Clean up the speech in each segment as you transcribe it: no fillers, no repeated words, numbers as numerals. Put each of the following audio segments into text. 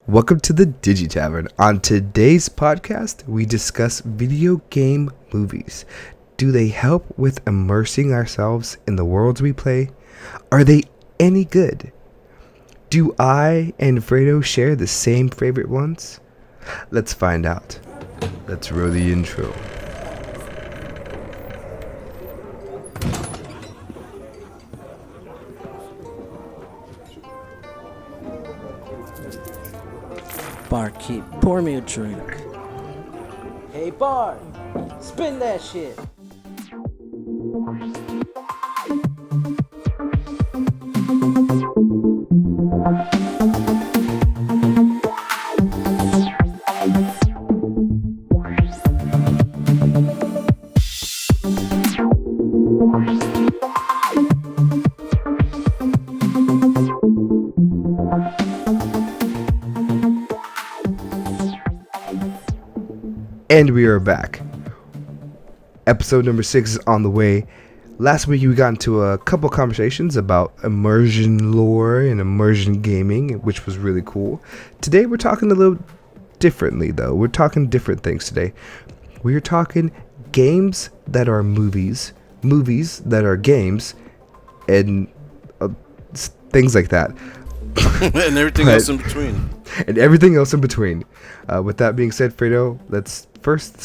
Welcome to the DigiTavern. On today's podcast, we discuss video game movies. Do they help with immersing ourselves in the worlds we play? Are they any good? Do I and Fredo share the same favorite ones? Let's find out. Let's roll the intro. Barkeep, pour me a drink. Hey Bar, spin that shit. And we are back. Episode number 6 is on the way. Last week we got into a couple conversations about immersion lore and immersion gaming, which was really cool. Today we're talking a little differently though. We're talking different things today. We're talking games that are movies, movies that are games, and things like that. And everything else in between. And everything else in between. With that being said, Fredo, let's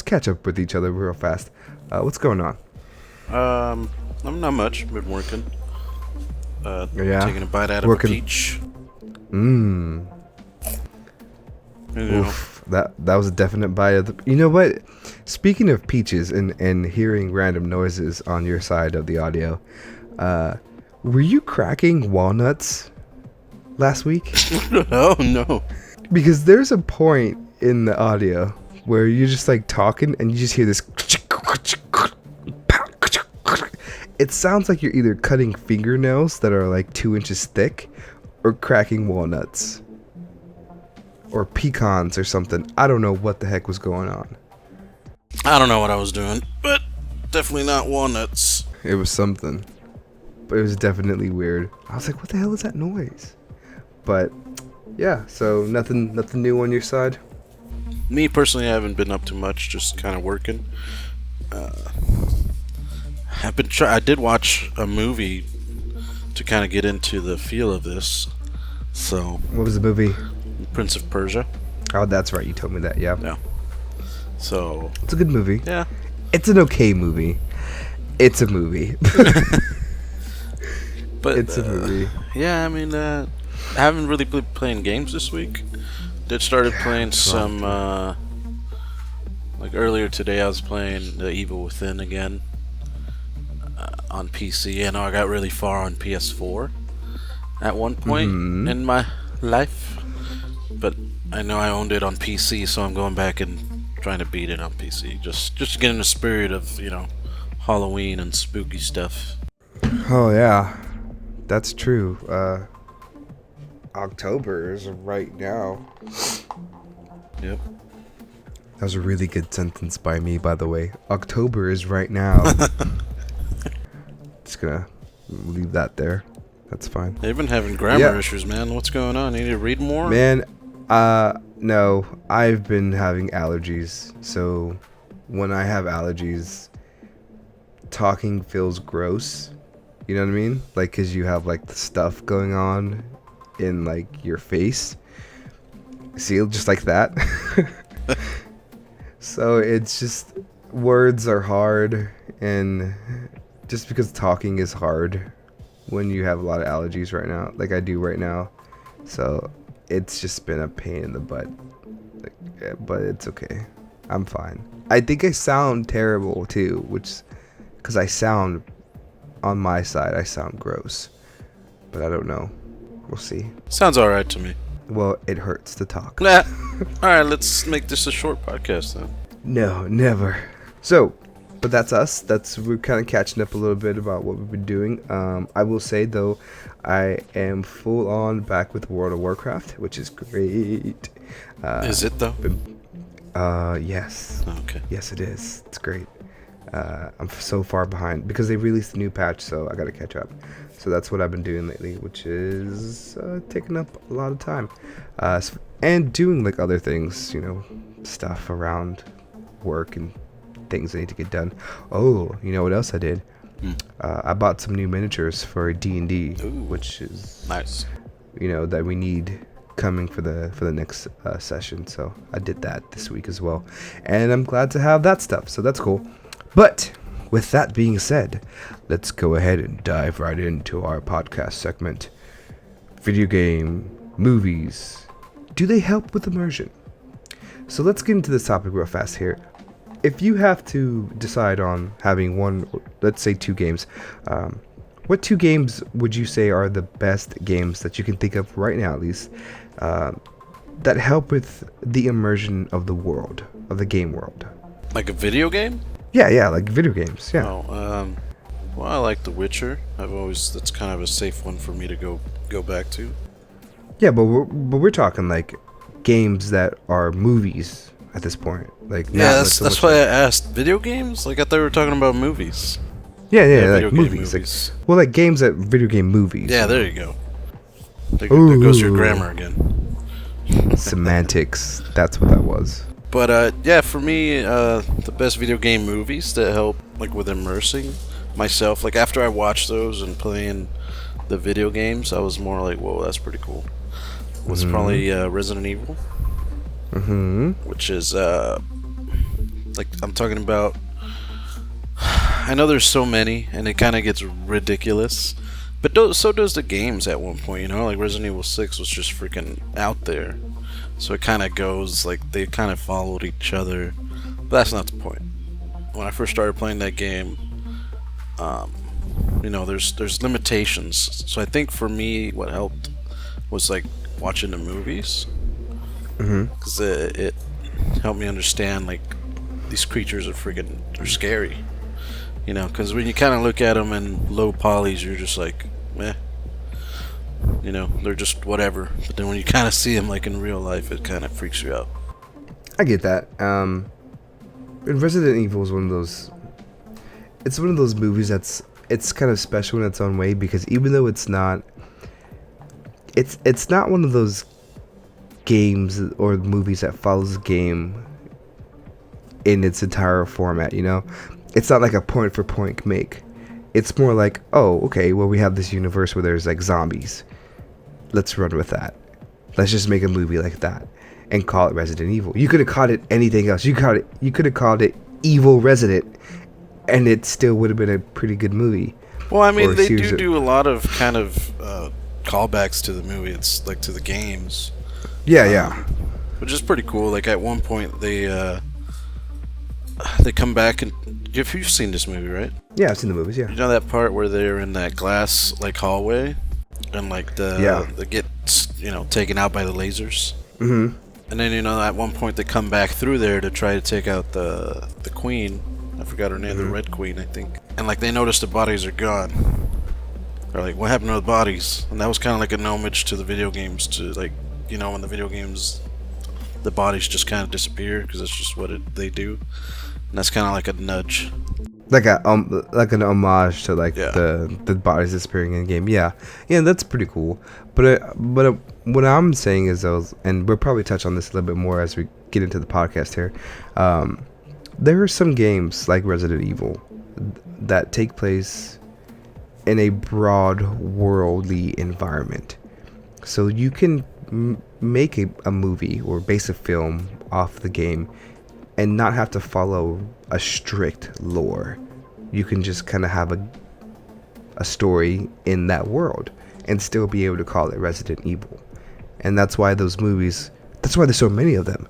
catch up with each other real fast. What's going on? I'm not much. Been working. Taking a bite out of a peach. Oof, that was a definite bite of the... You know what? Speaking of peaches and hearing random noises on your side of the audio, were you cracking walnuts last week? Oh, no. Because there's a point in the audio where you're just like talking and you just hear this. It sounds like you're either cutting fingernails that are like 2 inches thick or cracking walnuts or pecans or something. I don't know what the heck was going on. I don't know what I was doing, but definitely not walnuts. It was something, but it was definitely weird. I was like, what the hell is that noise? But yeah, so nothing new on your side? Me personally, I haven't been up to much, just kind of working. I did watch a movie to kind of get into the feel of this. So what was the movie? Prince of Persia. Oh, that's right. You told me that. Yeah. Yeah. So it's a good movie. Yeah. It's an okay movie. It's a movie. But it's a movie. Yeah, I mean, I haven't really been playing games this week. Did started playing some. Like earlier today, I was playing The Evil Within again on PC. I know I got really far on PS4 at one point in my life, but I know I owned it on PC, so I'm going back and trying to beat it on PC. Just to get in the spirit of, Halloween and spooky stuff. Oh yeah, that's true. October is right now. Yep. That was a really good sentence by me, by the way. October is right now. Just gonna leave that there. That's fine. They've been having grammar issues, man. What's going on? You need to read more? Man, no. I've been having allergies. So when I have allergies, talking feels gross. You know what I mean? Like, because you have, like, the stuff going on in, like, your face. See, just like that. So it's just, words are hard, and just because talking is hard when you have a lot of allergies right now, like I do right now. So it's just been a pain in the butt. Like, yeah, but it's okay. I'm fine. I think I sound terrible too, because I sound, on my side, I sound gross. But I don't know. We'll see. Sounds alright to me. Well, it hurts to talk. Nah. Alright, let's make this a short podcast then. No, never. So, but that's us. We're kind of catching up a little bit about what we've been doing. I will say though, I am full on back with World of Warcraft, which is great. Is it though? Yes. Okay. Yes, it is. It's great. I'm so far behind because they released a new patch, so I gotta catch up. So that's what I've been doing lately, which is taking up a lot of time. and doing like other things, stuff around work and things that need to get done. Oh, you know what else I did? I bought some new miniatures for D&D, which is nice. That we need coming for the next session. So I did that this week as well, and I'm glad to have that stuff. So that's cool. But with that being said, let's go ahead and dive right into our podcast segment. Video game movies. Do they help with immersion? So let's get into this topic real fast here. If you have to decide on having one, let's say 2 games, what 2 games would you say are the best games that you can think of right now, at least, that help with the immersion of the world, of the game world? Like a video game? Yeah, like video games, yeah. Oh, well, I like The Witcher. That's kind of a safe one for me to go back to. Yeah, but we're talking like games that are movies at this point. Like that's why I asked. Video games? Like I thought we were talking about movies. Yeah, like movies. Like, like games that video game movies. Yeah, there you go. There goes your grammar again. Semantics. That's what that was. But yeah, for me, the best video game movies that help like with immersing myself. Like after I watched those and playing the video games, I was more like, whoa, that's pretty cool. Was probably Resident Evil, which is like I'm talking about. I know there's so many, and it kind of gets ridiculous, but so does the games at one point. Like Resident Evil 6 was just freaking out there, so it kind of goes like they kind of followed each other. But that's not the point. When I first started playing that game, there's limitations. So I think for me, what helped was like watching the movies, because it helped me understand like these creatures are scary, because when you kind of look at them in low polys, you're just like, they're just whatever. But then when you kind of see them like in real life, it kind of freaks you out. I get that. Resident Evil is one of those. It's one of those movies it's kind of special in its own way, because even though it's not one of those games or movies that follows the game in its entire format, it's not like a point for point make. It's more like, oh, okay, well, we have this universe where there's like zombies, let's run with that, let's just make a movie like that and call it Resident Evil. You could have called it anything else. You could have called it Evil Resident, and it still would have been a pretty good movie. Well, I mean, they do a lot of kind of callbacks to the movie. It's like to the games. Yeah. Which is pretty cool. Like at one point they come back and you've seen this movie, right? Yeah, I've seen the movies. Yeah. You know that part where they're in that glass like hallway, and like they get taken out by the lasers. Mm-hmm. And then at one point they come back through there to try to take out the queen. I forgot her name, the Red Queen, I think. And like they notice the bodies are gone. They're like, what happened to the bodies? And that was kind of like an homage to the video games, to like, in the video games, the bodies just kind of disappear because that's just what they do. And that's kind of like a nudge. Like an homage to like the bodies disappearing in the game. Yeah, that's pretty cool. But what I'm saying is and we'll probably touch on this a little bit more as we get into the podcast here. There are some games like Resident Evil that take place in a broad worldly environment, so you can make a movie or base a film off the game and not have to follow a strict lore. You can just kind of have a story in that world and still be able to call it Resident Evil. And that's why there's so many of them.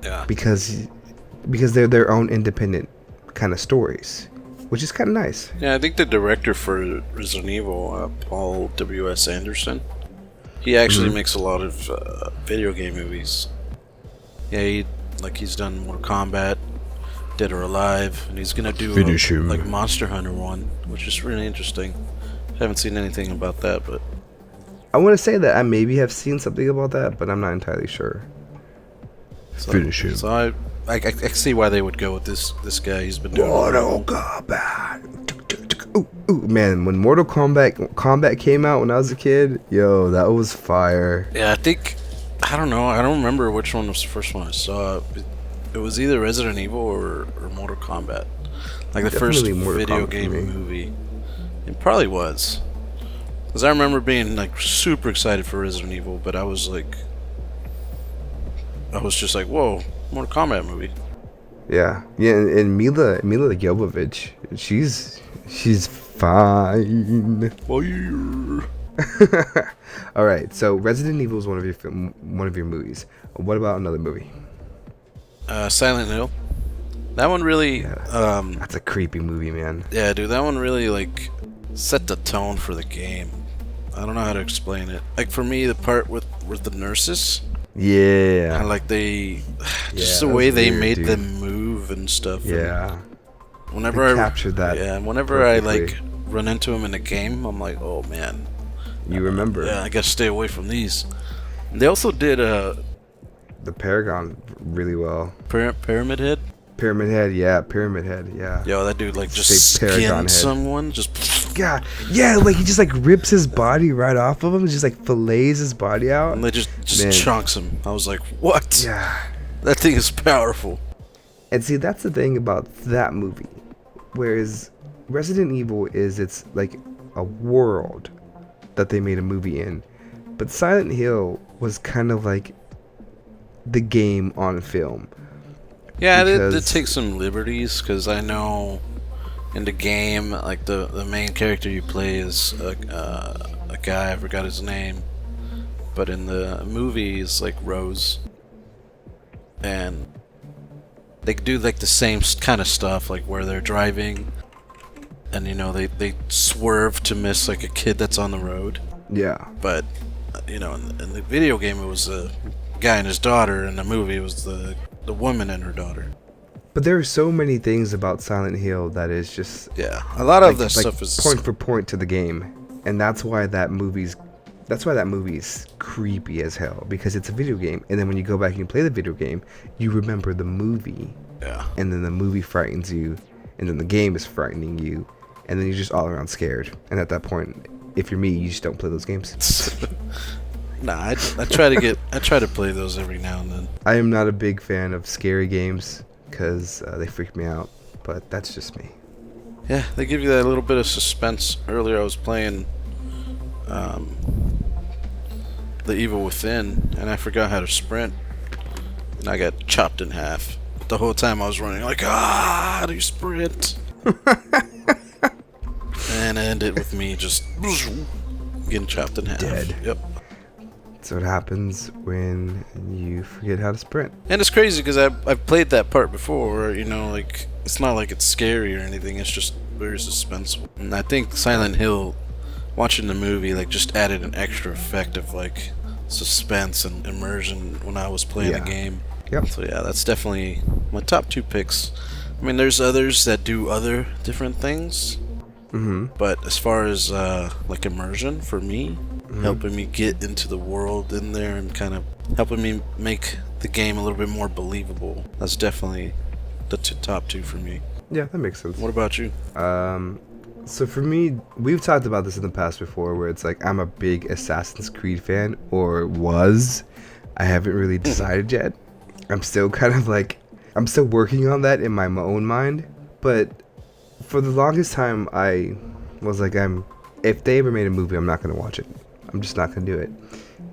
Yeah. Because they're their own independent kind of stories, which is kind of nice. Yeah, I think the director for Resident Evil, Paul W.S. Anderson, he actually makes a lot of video game movies. Yeah, he's done Mortal Kombat, Dead or Alive, and he's gonna do like Monster Hunter one, which is really interesting. I haven't seen anything about that, but I want to say that I maybe have seen something about that, but I'm not entirely sure. So I see why they would go with this guy. He's been doing Mortal Kombat. Ooh, man, when Mortal Kombat came out when I was a kid, yo, that was fire. Yeah, I think I don't know. I don't remember which one was the first one I saw. It was either Resident Evil or Mortal Kombat. Like the first Definitely Mortal video Kombat game for me. movie. It probably was. Because I remember being like super excited for Resident Evil, but I was just like, whoa, Mortal Kombat movie. Yeah, and Mila Jovovich, she's fine. Fire. All right, so Resident Evil is one of your movies. What about another movie? Silent Hill. That one really, That's a creepy movie, man. yeah, dude, that one really like set the tone for the game. I don't know how to explain it. Like for me, the part with the nurses, Yeah, and like they, just Yeah, the that way was they weird, made dude. them move and stuff. and yeah. whenever They I captured that yeah, and whenever I like perfectly. run into them in a game, I'm like, oh man, You remember yeah, I gotta stay away from these. They also did the Paragon really well. Pyramid Head. Pyramid Head, yeah. Yo, that dude like just Say Paragon skinned Head. someone. Just God, yeah, like he just like rips his body right off of him, just like fillets his body out. and they just Man. chunks him. I was like, what? Yeah. That thing is powerful. And see, that's the thing about that movie. Whereas Resident Evil it's like a world that they made a movie in. But Silent Hill was kind of like the game on film. Yeah, they Because- take some liberties because I know in the game, like the main character you play is a guy, I forgot his name, but in the movie is like Rose, and they do like the same kind of stuff, like where they're driving, and you know they swerve to miss like a kid that's on the road, Yeah. but you know in the video game it was a guy and his daughter, in the movie it was the woman and her daughter. But there are so many things about Silent Hill that is just Yeah, a lot of this stuff is point for point to the game, and that's why that movie's creepy as hell, because it's a video game, and then when you go back and play the video game, you remember the movie, yeah. and then the movie frightens you, and then the game is frightening you, and then you're just all around scared. And at that point, if you're me, you just don't play those games. Nah, I try to play those every now and then. I am not a big fan of scary games because they freak me out, but that's just me. Yeah, they give you that little bit of suspense. Earlier I was playing The Evil Within, and I forgot how to sprint, and I got chopped in half. The whole time I was running like, how do you sprint? And it ended with me just getting chopped in half. Dead. Yep. That's what happens when you forget how to sprint. And it's crazy because I've played that part before, where, you know, like, it's not like it's scary or anything, it's just very suspenseful. And I think Silent Hill, watching the movie, like, just added an extra effect of, like, suspense and immersion when I was playing the Yeah. game. Yep. So yeah, that's definitely my top two picks. I mean, there's others that do other different things, but as far as, like, immersion, for me, helping me get into the world in there and kind of helping me make the game a little bit more believable. That's definitely the top two for me. Yeah, that makes sense. What about you? So for me, we've talked about this in the past before, where it's like I'm a big Assassin's Creed fan, or was. I haven't really decided yet. I'm still kind of like, I'm still working on that in my own mind. But for the longest time, I was like, if they ever made a movie, I'm not going to watch it. I'm just not going to do it.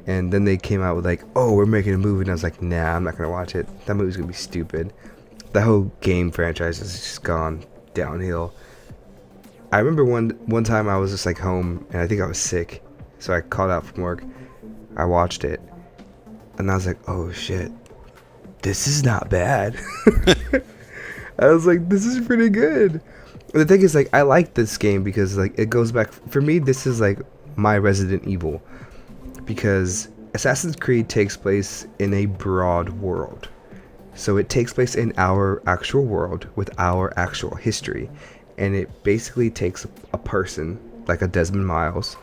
And then they came out with like, oh, we're making a movie. And I was like, nah, I'm not going to watch it. That movie's going to be stupid. The whole game franchise has just gone downhill. I remember one time I was just like home, and I think I was sick. So I called out from work. I watched it. And I was like, oh shit, this is not bad. I was like, this is pretty good. The thing is, like, I like this game because, like, it goes back, for me, this is like my Resident Evil, because Assassin's Creed takes place in a broad world. So it takes place in our actual world with our actual history, and it basically takes a person like a Desmond Miles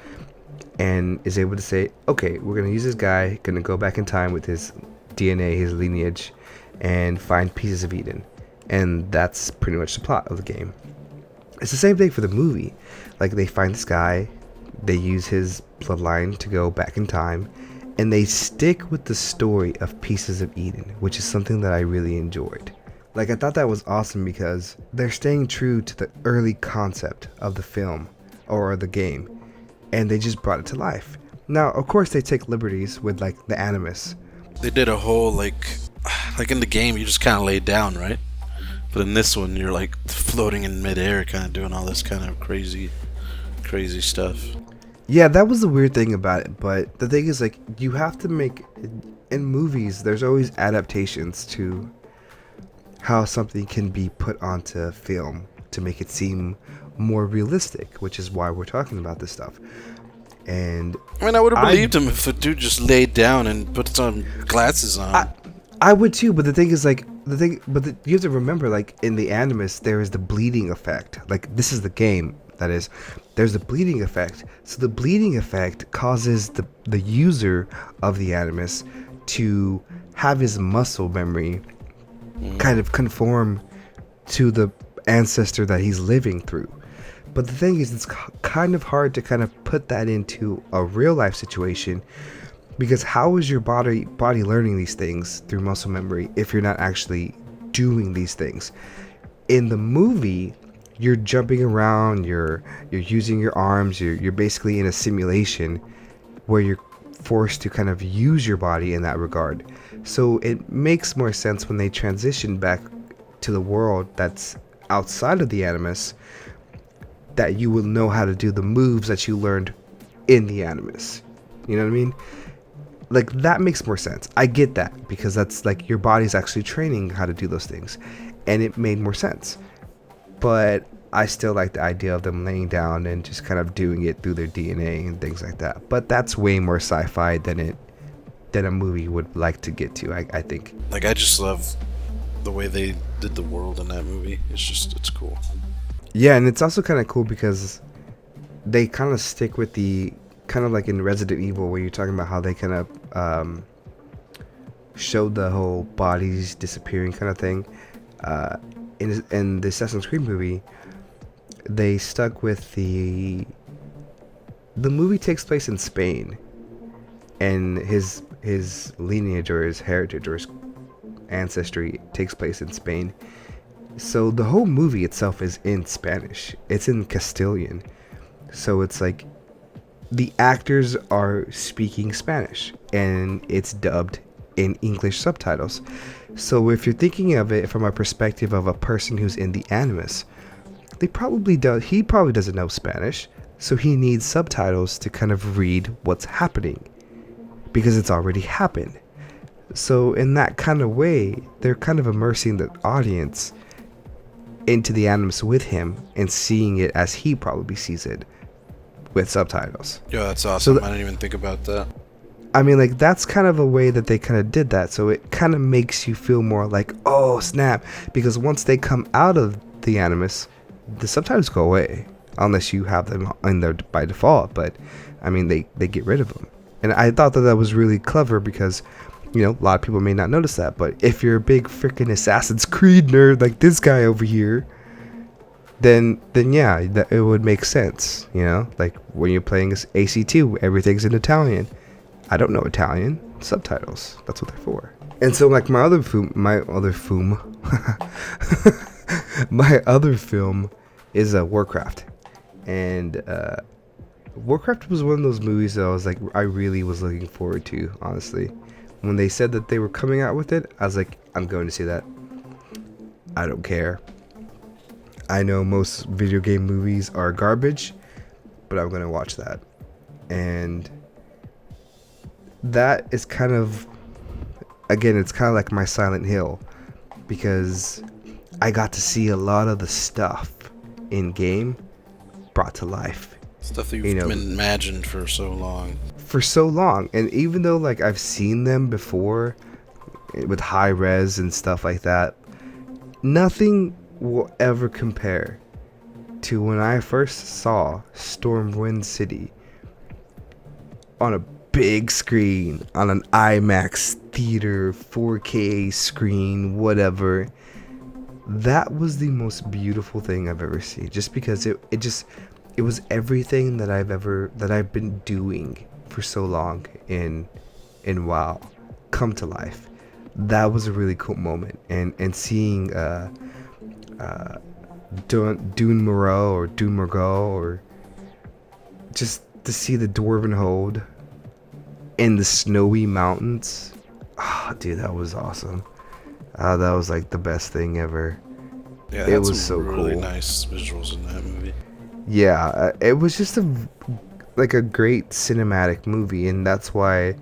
and is able to say, okay, we're going to use this guy, going to go back in time with his DNA, his lineage, and find pieces of Eden. And that's pretty much the plot of the game. It's the same thing for the movie. Like, they find this guy, they use his bloodline to go back in time, and they stick with the story of Pieces of Eden, which is something that I really enjoyed. Like, I thought that was awesome because they're staying true to the early concept of the film or the game, and they just brought it to life. Now, of course, they take liberties with, like, the Animus. They did a whole, like in the game, you just kind of laid down, right? But in this one, you're, like, floating in midair, kind of doing all this kind of crazy stuff. Yeah, that was the weird thing about it, but the thing is, like, you have to make... In movies, there's always adaptations to how something can be put onto film to make it seem more realistic, which is why we're talking about this stuff. And I mean, I would have believed him if the dude just laid down and put some glasses on. I would too, but the thing is, like, you have to remember, like, in the Animus, there is the bleeding effect. Like, this is the game, that is, there's a bleeding effect. So the bleeding effect causes the user of the Animus to have his muscle memory kind of conform to the ancestor that he's living through. But the thing is, it's kind of hard to kind of put that into a real life situation, because how is your body learning these things through muscle memory if you're not actually doing these things? In the movie, you're jumping around, you're using your arms, you're basically in a simulation where you're forced to kind of use your body in that regard. So it makes more sense when they transition back to the world that's outside of the Animus, that you will know how to do the moves that you learned in the Animus. You know what I mean? Like, that makes more sense. I get that, because that's like your body's actually training how to do those things, and it made more sense. But I still like the idea of them laying down and just kind of doing it through their DNA and things like that. But that's way more sci-fi than a movie would like to get to, I think. Like, I just love the way they did the world in that movie. It's cool. Yeah, and it's also kind of cool because they kind of stick with the, kind of like in Resident Evil, where you're talking about how they kind of showed the whole bodies disappearing kind of thing. In the Assassin's Creed movie, they stuck with the movie takes place in Spain, and his lineage or his heritage or his ancestry takes place in Spain. So the whole movie itself is in Spanish. It's in Castilian. So it's like the actors are speaking Spanish, and it's dubbed in English subtitles. So if you're thinking of it from a perspective of a person who's in the Animus, he probably doesn't know Spanish, so he needs subtitles to kind of read what's happening, because it's already happened. So in that kind of way, they're kind of immersing the audience into the Animus with him and seeing it as he probably sees it with subtitles. Yeah, that's awesome. I didn't even think about that. I mean, like, that's kind of a way that they kind of did that. So it kind of makes you feel more like, oh, snap. Because once they come out of the Animus, the subtitles go away. Unless you have them in there by default. But, I mean, they get rid of them. And I thought that was really clever because, you know, a lot of people may not notice that. But if you're a big freaking Assassin's Creed nerd like this guy over here, then yeah, it would make sense. You know, like when you're playing AC2, everything's in Italian. I don't know Italian. Subtitles. That's what they're for. And so, like, my other film is Warcraft. And Warcraft was one of those movies that I really was looking forward to, honestly. When they said that they were coming out with it, I was like, I'm going to see that. I don't care. I know most video game movies are garbage, but I'm going to watch that. And that is kind of, again, it's kind of like my Silent Hill, because I got to see a lot of the stuff in game brought to life. Stuff that you've imagined for so long. And even though, like, I've seen them before with high res and stuff like that, nothing will ever compare to when I first saw Stormwind City on a big screen, on an IMAX theater, 4K screen, whatever. That was the most beautiful thing I've ever seen, just because it was everything that I've been doing for so long in in WoW come to life. That was a really cool moment, and seeing Dune Moreau or Dune Morgo, or just to see the Dwarven Hold in the snowy mountains. Oh, dude, that was awesome. That was like the best thing ever. Yeah, it was some so really cool. nice visuals in that movie. Yeah, it was just a great cinematic movie, and that's why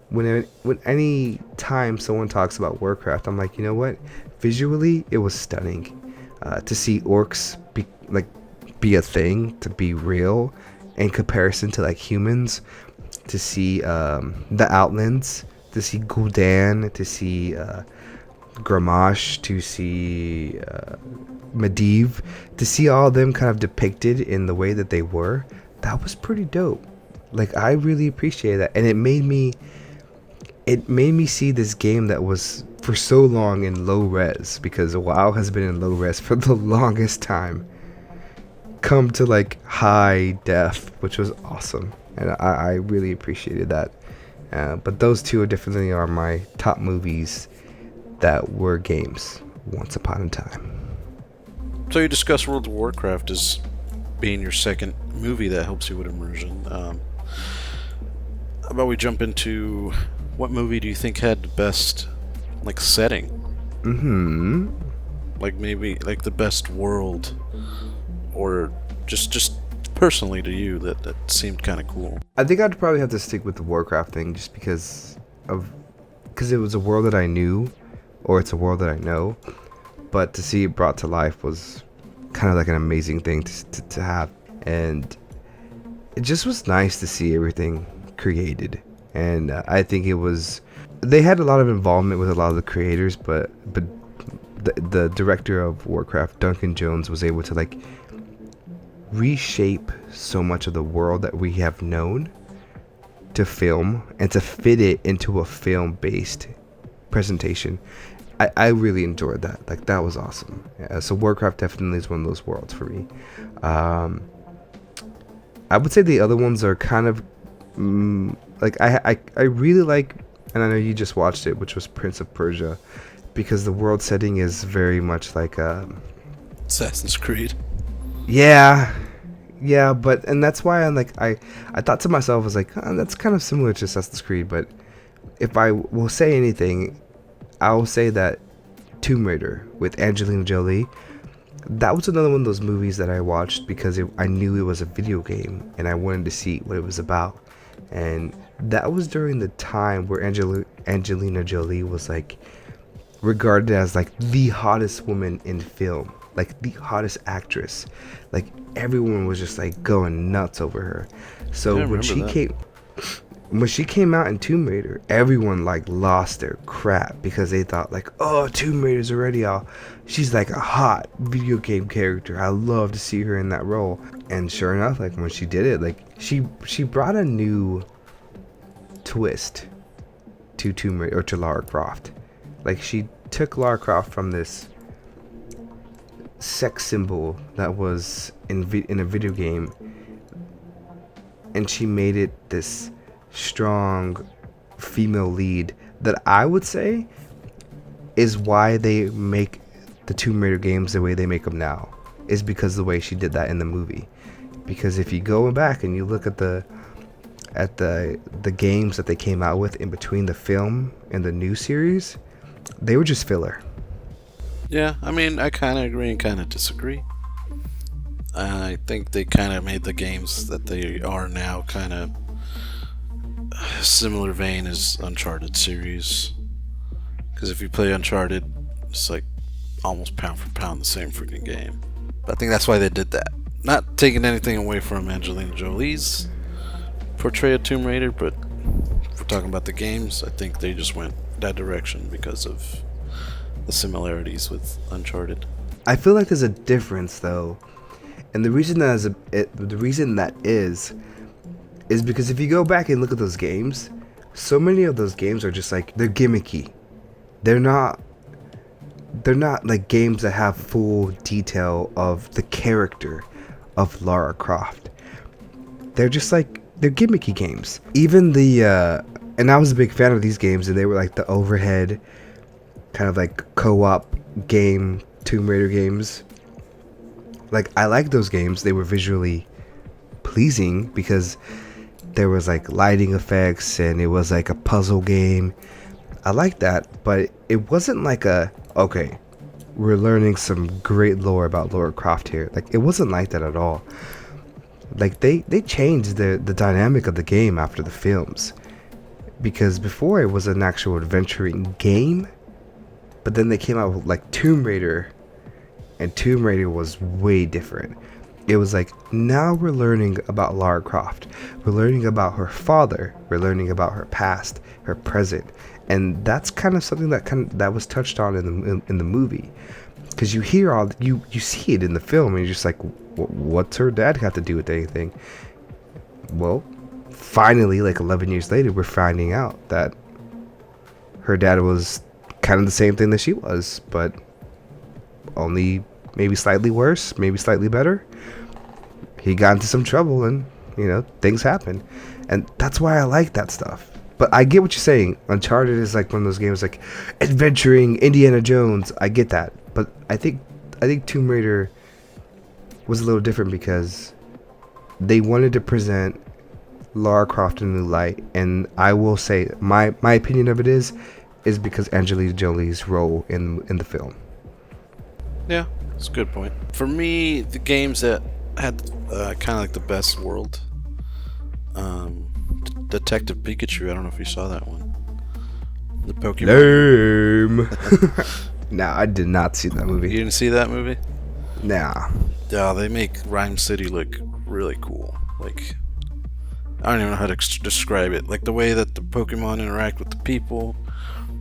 when any time someone talks about Warcraft, I'm like, you know what? Visually, it was stunning. To see orcs be a thing, to be real, in comparison to like humans, to see the Outlands, to see Gul'dan, to see Gramash, to see Medivh, to see all of them kind of depicted in the way that they were. That was pretty dope. Like, I really appreciate that, and it made me see this game that was for so long in low res, because WoW has been in low res for the longest time, come to like high def, which was awesome, and I really appreciated that. But those two definitely are my top movies that were games once upon a time. So you discussed World of Warcraft as being your second movie that helps you with immersion. How about we jump into what movie do you think had the best like setting? Like maybe like the best world, or just personally to you that seemed kind of cool. I think I'd probably have to stick with the Warcraft thing, just because it was a world that I knew, or it's a world that I know, but to see it brought to life was kind of like an amazing thing to have, and it just was nice to see everything created. And I think they had a lot of involvement with a lot of the creators, but the director of Warcraft, Duncan Jones, was able to like reshape so much of the world that we have known to film, and to fit it into a film-based presentation. I really enjoyed that. Like, that was awesome. Yeah, so Warcraft definitely is one of those worlds for me. I would say the other ones are kind of like I really like, and I know you just watched it, which was Prince of Persia, because the world setting is very much like Assassin's Creed. Yeah, but and that's why I'm like I thought to myself, I was like, that's kind of similar to Assassin's Creed. But if I will say anything, I will say that Tomb Raider with Angelina Jolie, that was another one of those movies that I watched because I knew it was a video game and I wanted to see what it was about. And that was during the time where Angelina Jolie was like regarded as like the hottest woman in film, like the hottest actress. Like, everyone was just like going nuts over her. So when she came out in Tomb Raider, everyone like lost their crap because they thought like, oh, Tomb Raider's already she's like a hot video game character. I love to see her in that role. And sure enough, like when she did it, like she brought a new twist to Tomb Raider, or to Lara Croft. Like, she took Lara Croft from this sex symbol that was in a video game, and she made it this strong female lead that I would say is why they make the Tomb Raider games the way they make them now, is because of the way she did that in the movie. Because if you go back and you look at the games that they came out with in between the film and the new series, they were just filler. Yeah, I mean, I kind of agree and kind of disagree. I think they kind of made the games that they are now kind of similar vein as Uncharted series. Because if you play Uncharted, it's like almost pound for pound the same freaking game. But I think that's why they did that. Not taking anything away from Angelina Jolie's portrayal of Tomb Raider, but if we're talking about the games, I think they just went that direction because of the similarities with Uncharted. I feel like there's a difference though, and the reason that is because if you go back and look at those games, so many of those games are just like, they're gimmicky. They're not like games that have full detail of the character of Lara Croft. They're just like, they're gimmicky games. Even the And I was a big fan of these games, and they were like the overhead kind of like co-op game Tomb Raider games. Like, I like those games. They were visually pleasing because there was like lighting effects and it was like a puzzle game. I like that, but it wasn't like okay, we're learning some great lore about Lara Croft here. Like, it wasn't like that at all. Like, they changed the dynamic of the game after the films, because before it was an actual adventuring game, but then they came out with like Tomb Raider, and Tomb Raider was way different. It was like, now we're learning about Lara Croft. We're learning about her father. We're learning about her past, her present, and that's kind of something that was touched on in the movie, because you hear you see it in the film, and you're just like, what's her dad got to do with anything? Well, finally, like 11 years later, we're finding out that her dad was kind of the same thing that she was, but only maybe slightly worse, maybe slightly better. He got into some trouble, and things happen, and that's why I like that stuff. But I get what you're saying. Uncharted is like one of those games, like adventuring Indiana Jones. I get that, but I think Tomb Raider was a little different because they wanted to present Lara Croft in a new light, and I will say my opinion of it is because Angelina Jolie's role in the film. Yeah, that's a good point. For me, the games that had kind of like the best world, Detective Pikachu. I don't know if you saw that one. The Pokemon. Lame. Nah, I did not see that movie. You didn't see that movie? Nah. Yeah, they make Rhyme City look really cool. Like, I don't even know how to describe it. Like the way that the Pokemon interact with the people,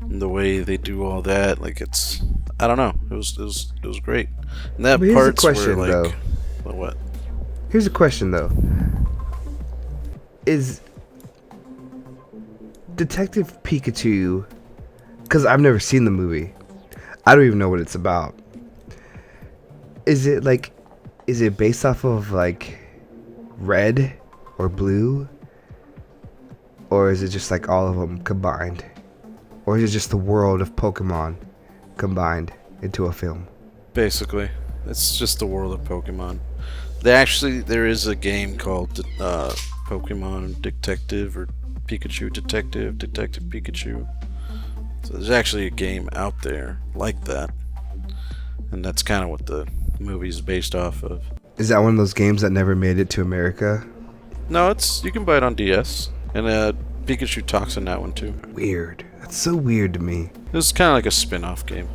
and the way they do all that. Like, it's, I don't know. It was great. And that parts were like, though. What? Here's a question though. Is Detective Pikachu, because I've never seen the movie, I don't even know what it's about. Is it based off of like red or blue, or is it just like all of them combined, or is it just the world of Pokemon combined into a film? Basically, it's just the world of Pokemon. There is a game called Pokemon Detective, or Pikachu Detective Pikachu. So there's actually a game out there like that, and that's kind of what the movie's based off of. Is that one of those games that never made it to America? No, you can buy it on DS, and Pikachu talks in that one too. Weird. That's so weird to me. It was kind of like a spin-off game.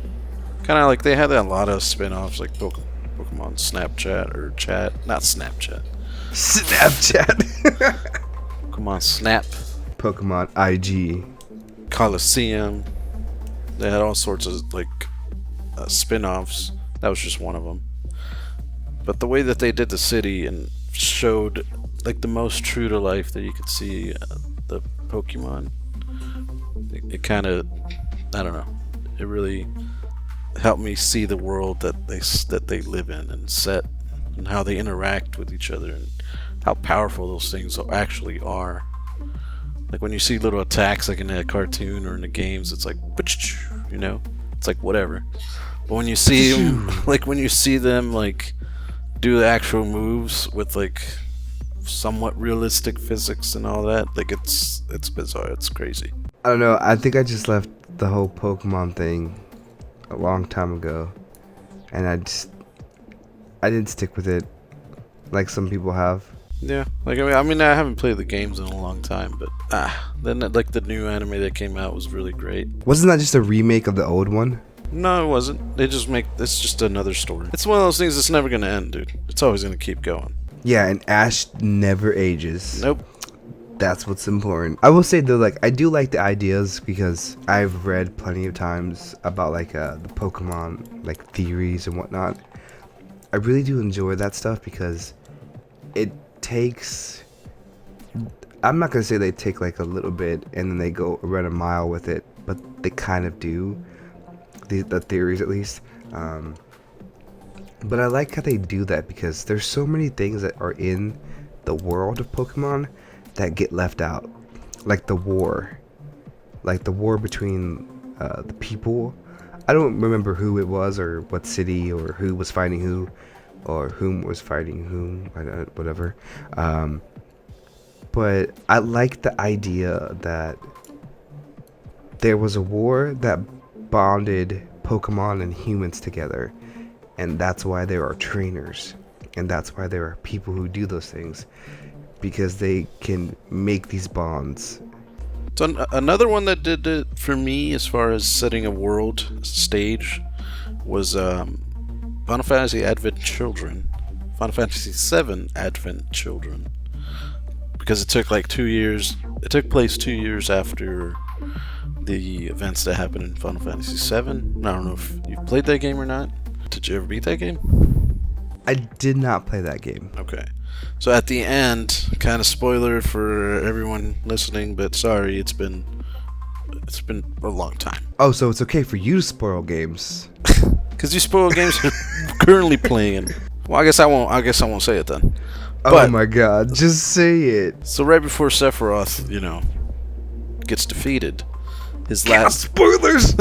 Kind of like they had a lot of spin-offs, like Pokemon Snapchat, or Chat, not Snapchat. Snapchat. Pokemon Snap. Pokemon IG. Coliseum. They had all sorts of like spin-offs. That was just one of them. But the way that they did the city and showed like the most true to life that you could see the Pokemon, it kind of, I don't know, it really helped me see the world that they live in and set, and how they interact with each other, and how powerful those things actually are. Like when you see little attacks like in a cartoon or in the games, it's like, it's like whatever. But when you see them, like do the actual moves with like somewhat realistic physics and all that, like it's bizarre, it's crazy. I don't know, I think I just left the whole Pokemon thing a long time ago, and I didn't stick with it like some people have. Yeah, like I mean I haven't played the games in a long time, but then like the new anime that came out was really great. Wasn't that just a remake of the old one? No, it wasn't. It's just another story. It's one of those things that's never gonna end, dude. It's always gonna keep going. Yeah, and Ash never ages. Nope. That's what's important. I will say though, like, I do like the ideas, because I've read plenty of times about like the Pokemon like theories and whatnot. I really do enjoy that stuff, because it takes, I'm not gonna say they take like a little bit and then they go run a mile with it, but they kind of do, the theories at least. But I like how they do that, because there's so many things that are in the world of Pokemon that get left out, like the war like the war between the people. I don't remember who it was or what city or who was fighting who or whom was fighting whom, whatever. But I like the idea that there was a war that bonded Pokemon and humans together, and that's why there are trainers, and that's why there are people who do those things, because they can make these bonds. So another one that did it for me as far as setting a world stage was Final Fantasy Advent Children. Final Fantasy VII Advent Children. Because it took like 2 years. It took place 2 years after the events that happened in Final Fantasy VII. I don't know if you've played that game or not. Did you ever beat that game? I did not play that game. Okay. So at the end, kind of spoiler for everyone listening, but sorry, it's been a long time. Oh, so it's okay for you to spoil games. Because you spoil games you're currently playing. Well, I guess I won't say it then. Oh my god, just say it. So right before Sephiroth, gets defeated, his last spoilers.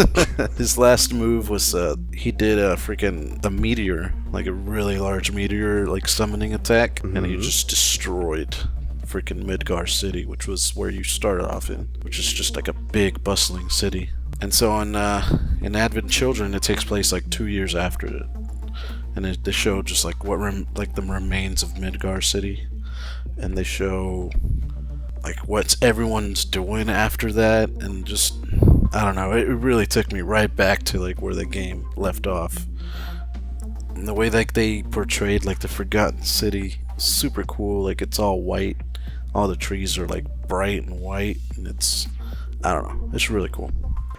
his last move was he did a meteor, like a really large meteor, like summoning attack, and he just destroyed freaking Midgar City, which was where you started off in, which is just like a big bustling city. And so in Advent Children, it takes place like 2 years after it, and they show just like the remains of Midgar City, and they show like what everyone's doing after that, and just I don't know, it really took me right back to like where the game left off. And the way like they portrayed like the Forgotten City, super cool. Like it's all white, all the trees are like bright and white, and I don't know, it's really cool.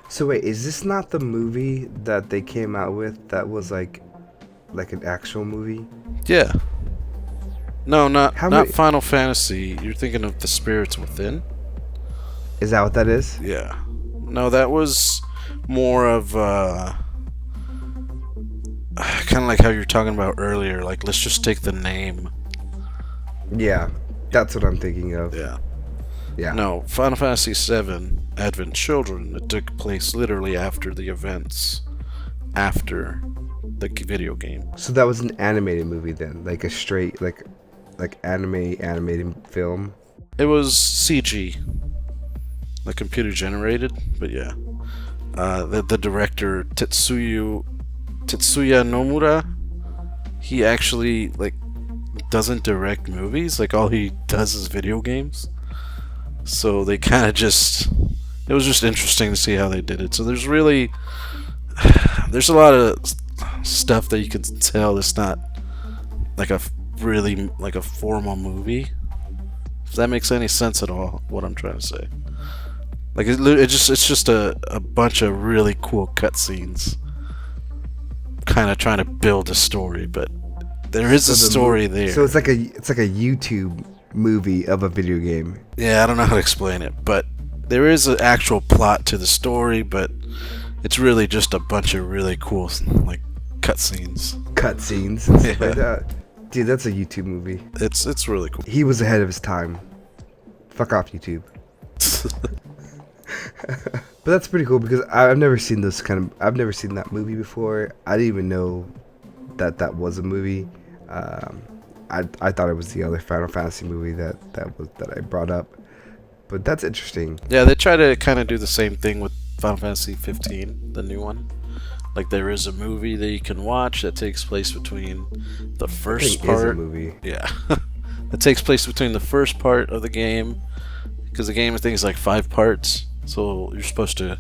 So wait, is this not the movie that they came out with that was like an actual movie? Yeah. No, not many... Final Fantasy. You're thinking of The Spirits Within? Is that what that is? Yeah. No, that was more of kind of like how you were talking about earlier. Like, let's just take the name. Yeah, that's what I'm thinking of. Yeah. Yeah. No, Final Fantasy VII Advent Children, it took place literally after the events, after the video game. So that was an animated movie then, like a straight like animated film. It was CG, like computer generated, but yeah. The director Tetsuya Nomura, he actually like doesn't direct movies. Like all he does is video games. So they kind of it was just interesting to see how they did it. So there's a lot of stuff that you can tell it's not like a really like a formal movie. If that makes any sense at all, what I'm trying to say. Like it's just a bunch of really cool cutscenes, kind of trying to build a story, but there is a story there. So it's like a YouTube movie of a video game. Yeah, I don't know how to explain it, but there is an actual plot to the story, but it's really just a bunch of really cool like cutscenes. Cutscenes and stuff like that. Dude, that's a YouTube movie. It's really cool. He was ahead of his time. Fuck off, YouTube. But that's pretty cool because I've never seen that movie before. I didn't even know that was a movie. I thought it was the other Final Fantasy movie that I brought up. But that's interesting. Yeah, they try to kind of do the same thing with Final Fantasy 15, the new one. Like there is a movie that you can watch that takes place between the first part. Is a movie. Yeah, that takes place between the first part of the game, because the game I think is like 5 parts. So you're supposed to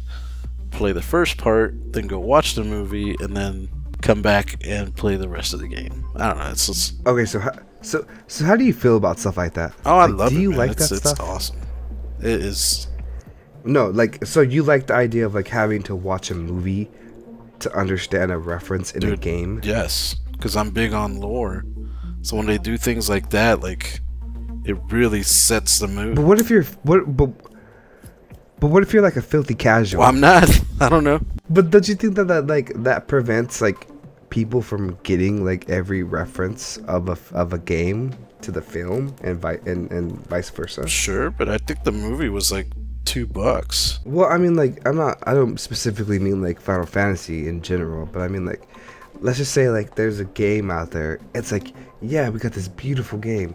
play the first part, then go watch the movie, and then come back and play the rest of the game. I don't know. It's just... Okay, so how do you feel about stuff like that? Oh, I love it. Do you man. like that It's stuff? awesome. It is. No, like, so you like the idea of like having to watch a movie to understand a reference in a game? Yes, because I'm big on lore. So when they do things like that, like, it really sets the mood. But what if you're But what if you're like a filthy casual? Well, I'm not. I don't know. But don't you think that prevents like people from getting like every reference of a game to the film and vice versa? Sure, but I think the movie was like $2. Well, I mean, like, I don't specifically mean like Final Fantasy in general, but I mean, like, let's just say like there's a game out there. It's like, yeah, we got this beautiful game.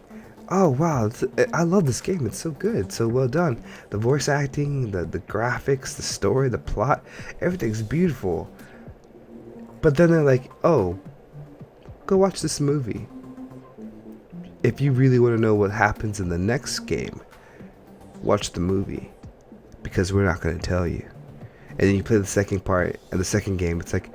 Oh wow, I love this game. It's so good, so well done. The voice acting, the graphics, the story, the plot, everything's beautiful. But then they're like, oh, go watch this movie. If you really want to know what happens in the next game, watch the movie, because we're not going to tell you. And then you play the second part and the second game. It's like,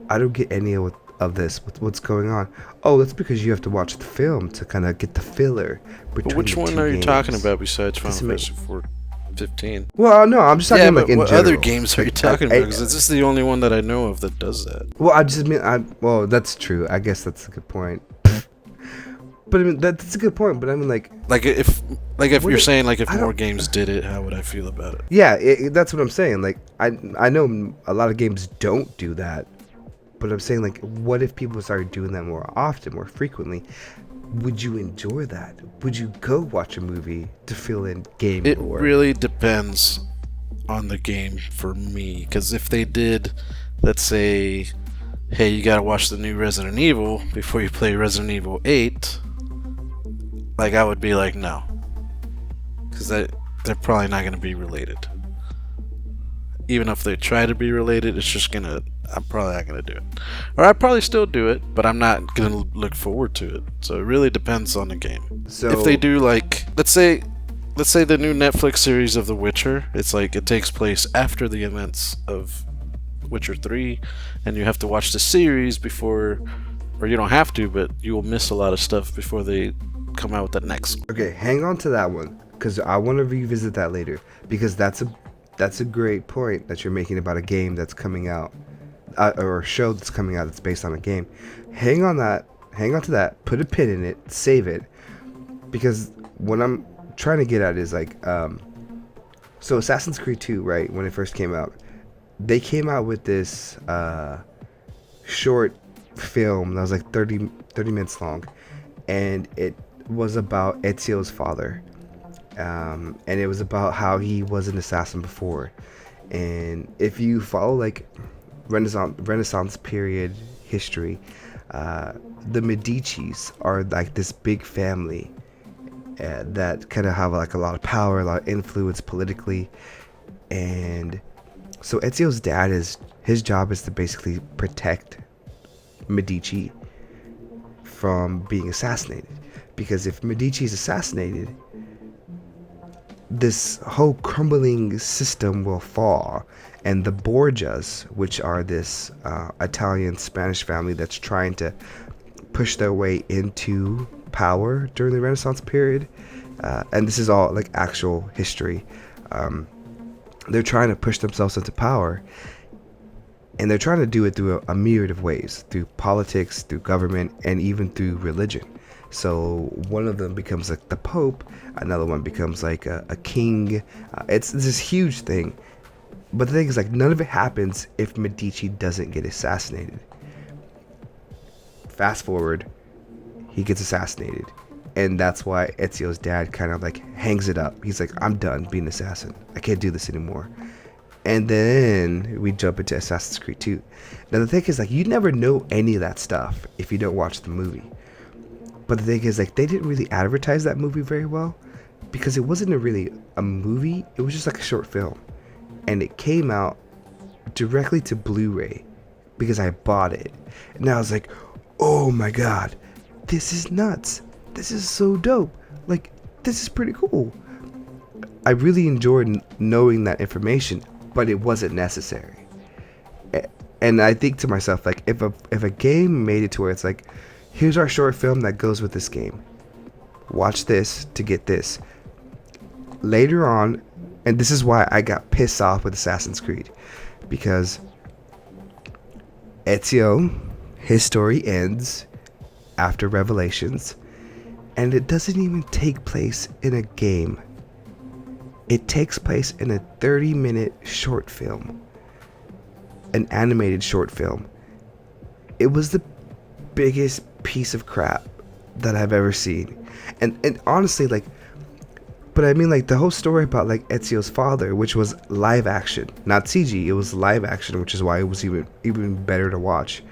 I don't get any of this. What's going on? Oh, that's because you have to watch the film to kind of get the filler between But which the one two are you games. talking about besides Final This Fantasy 15? Well, no, I'm just talking Yeah, like but in what general. other games are you talking about? Because is this the only one that I know of that does that? Well, I just mean, well, that's true. I guess that's a good point. But I mean, that's a good point. But I mean, like if you're saying like if I more don't- games did it, how would I feel about it? yeah, that's what I'm saying. Like, I know a lot of games don't do that, but I'm saying, like, what if people started doing that more often, more frequently? Would you enjoy that? Would you go watch a movie to fill in game It lore? really depends on the game for me. Because if they did, let's say, hey, you gotta watch the new Resident Evil before you play Resident Evil 8, like I would be like, no, because they're probably not gonna be related. Even if they try to be related, I'm probably not gonna do it. Or I'd probably still do it, but I'm not gonna look forward to it. So it really depends on the game. So If they do, like, let's say the new Netflix series of The Witcher, it's like it takes place after the events of Witcher 3, and you have to watch the series before, or you don't have to, but you will miss a lot of stuff before they come out with the next one. okay, hang on to that one, because I want to revisit that later, because that's a great point that you're making about a game that's coming out, or a show that's coming out that's based on a game. Hang on to that, put a pin in it, save it, because what I'm trying to get at is like, so Assassin's Creed 2, right, when it first came out, they came out with this short film that was like 30 minutes long, and it was about Ezio's father, and it was about how he was an assassin before. And if you follow like Renaissance period history, the Medicis are like this big family that kind of have like a lot of power, a lot of influence politically. And so Ezio's dad, his job is to basically protect Medici from being assassinated, because if Medici is assassinated, this whole crumbling system will fall, and the Borgias, which are this Italian Spanish family that's trying to push their way into power during the Renaissance period, and this is all like actual history, they're trying to push themselves into power, and they're trying to do it through a myriad of ways, through politics, through government, and even through religion. So one of them becomes like the Pope, another one becomes like a king. It's this huge thing. But the thing is, like, none of it happens if Medici doesn't get assassinated. Fast forward, he gets assassinated. And that's why Ezio's dad kind of like hangs it up. He's like, I'm done being an assassin. I can't do this anymore. And then we jump into Assassin's Creed 2. Now the thing is, like, you never know any of that stuff if you don't watch the movie. But the thing is, like, they didn't really advertise that movie very well, because it wasn't really a movie. It was just like a short film. And it came out directly to Blu-ray because I bought it. And I was like, oh my god, this is nuts. This is so dope. Like, this is pretty cool. I really enjoyed knowing that information, but it wasn't necessary. And I think to myself, like, if a game made it to where it's like, here's our short film that goes with this game, watch this to get this. Later on, and this is why I got pissed off with Assassin's Creed, because Ezio, his story ends after Revelations, and it doesn't even take place in a game. It takes place in a 30-minute short film, an animated short film. It was the biggest piece of crap that I've ever seen. And honestly, like, But I mean, like, the whole story about, like, Ezio's father, which was live action, not CG, it was live action, which is why it was even better to watch.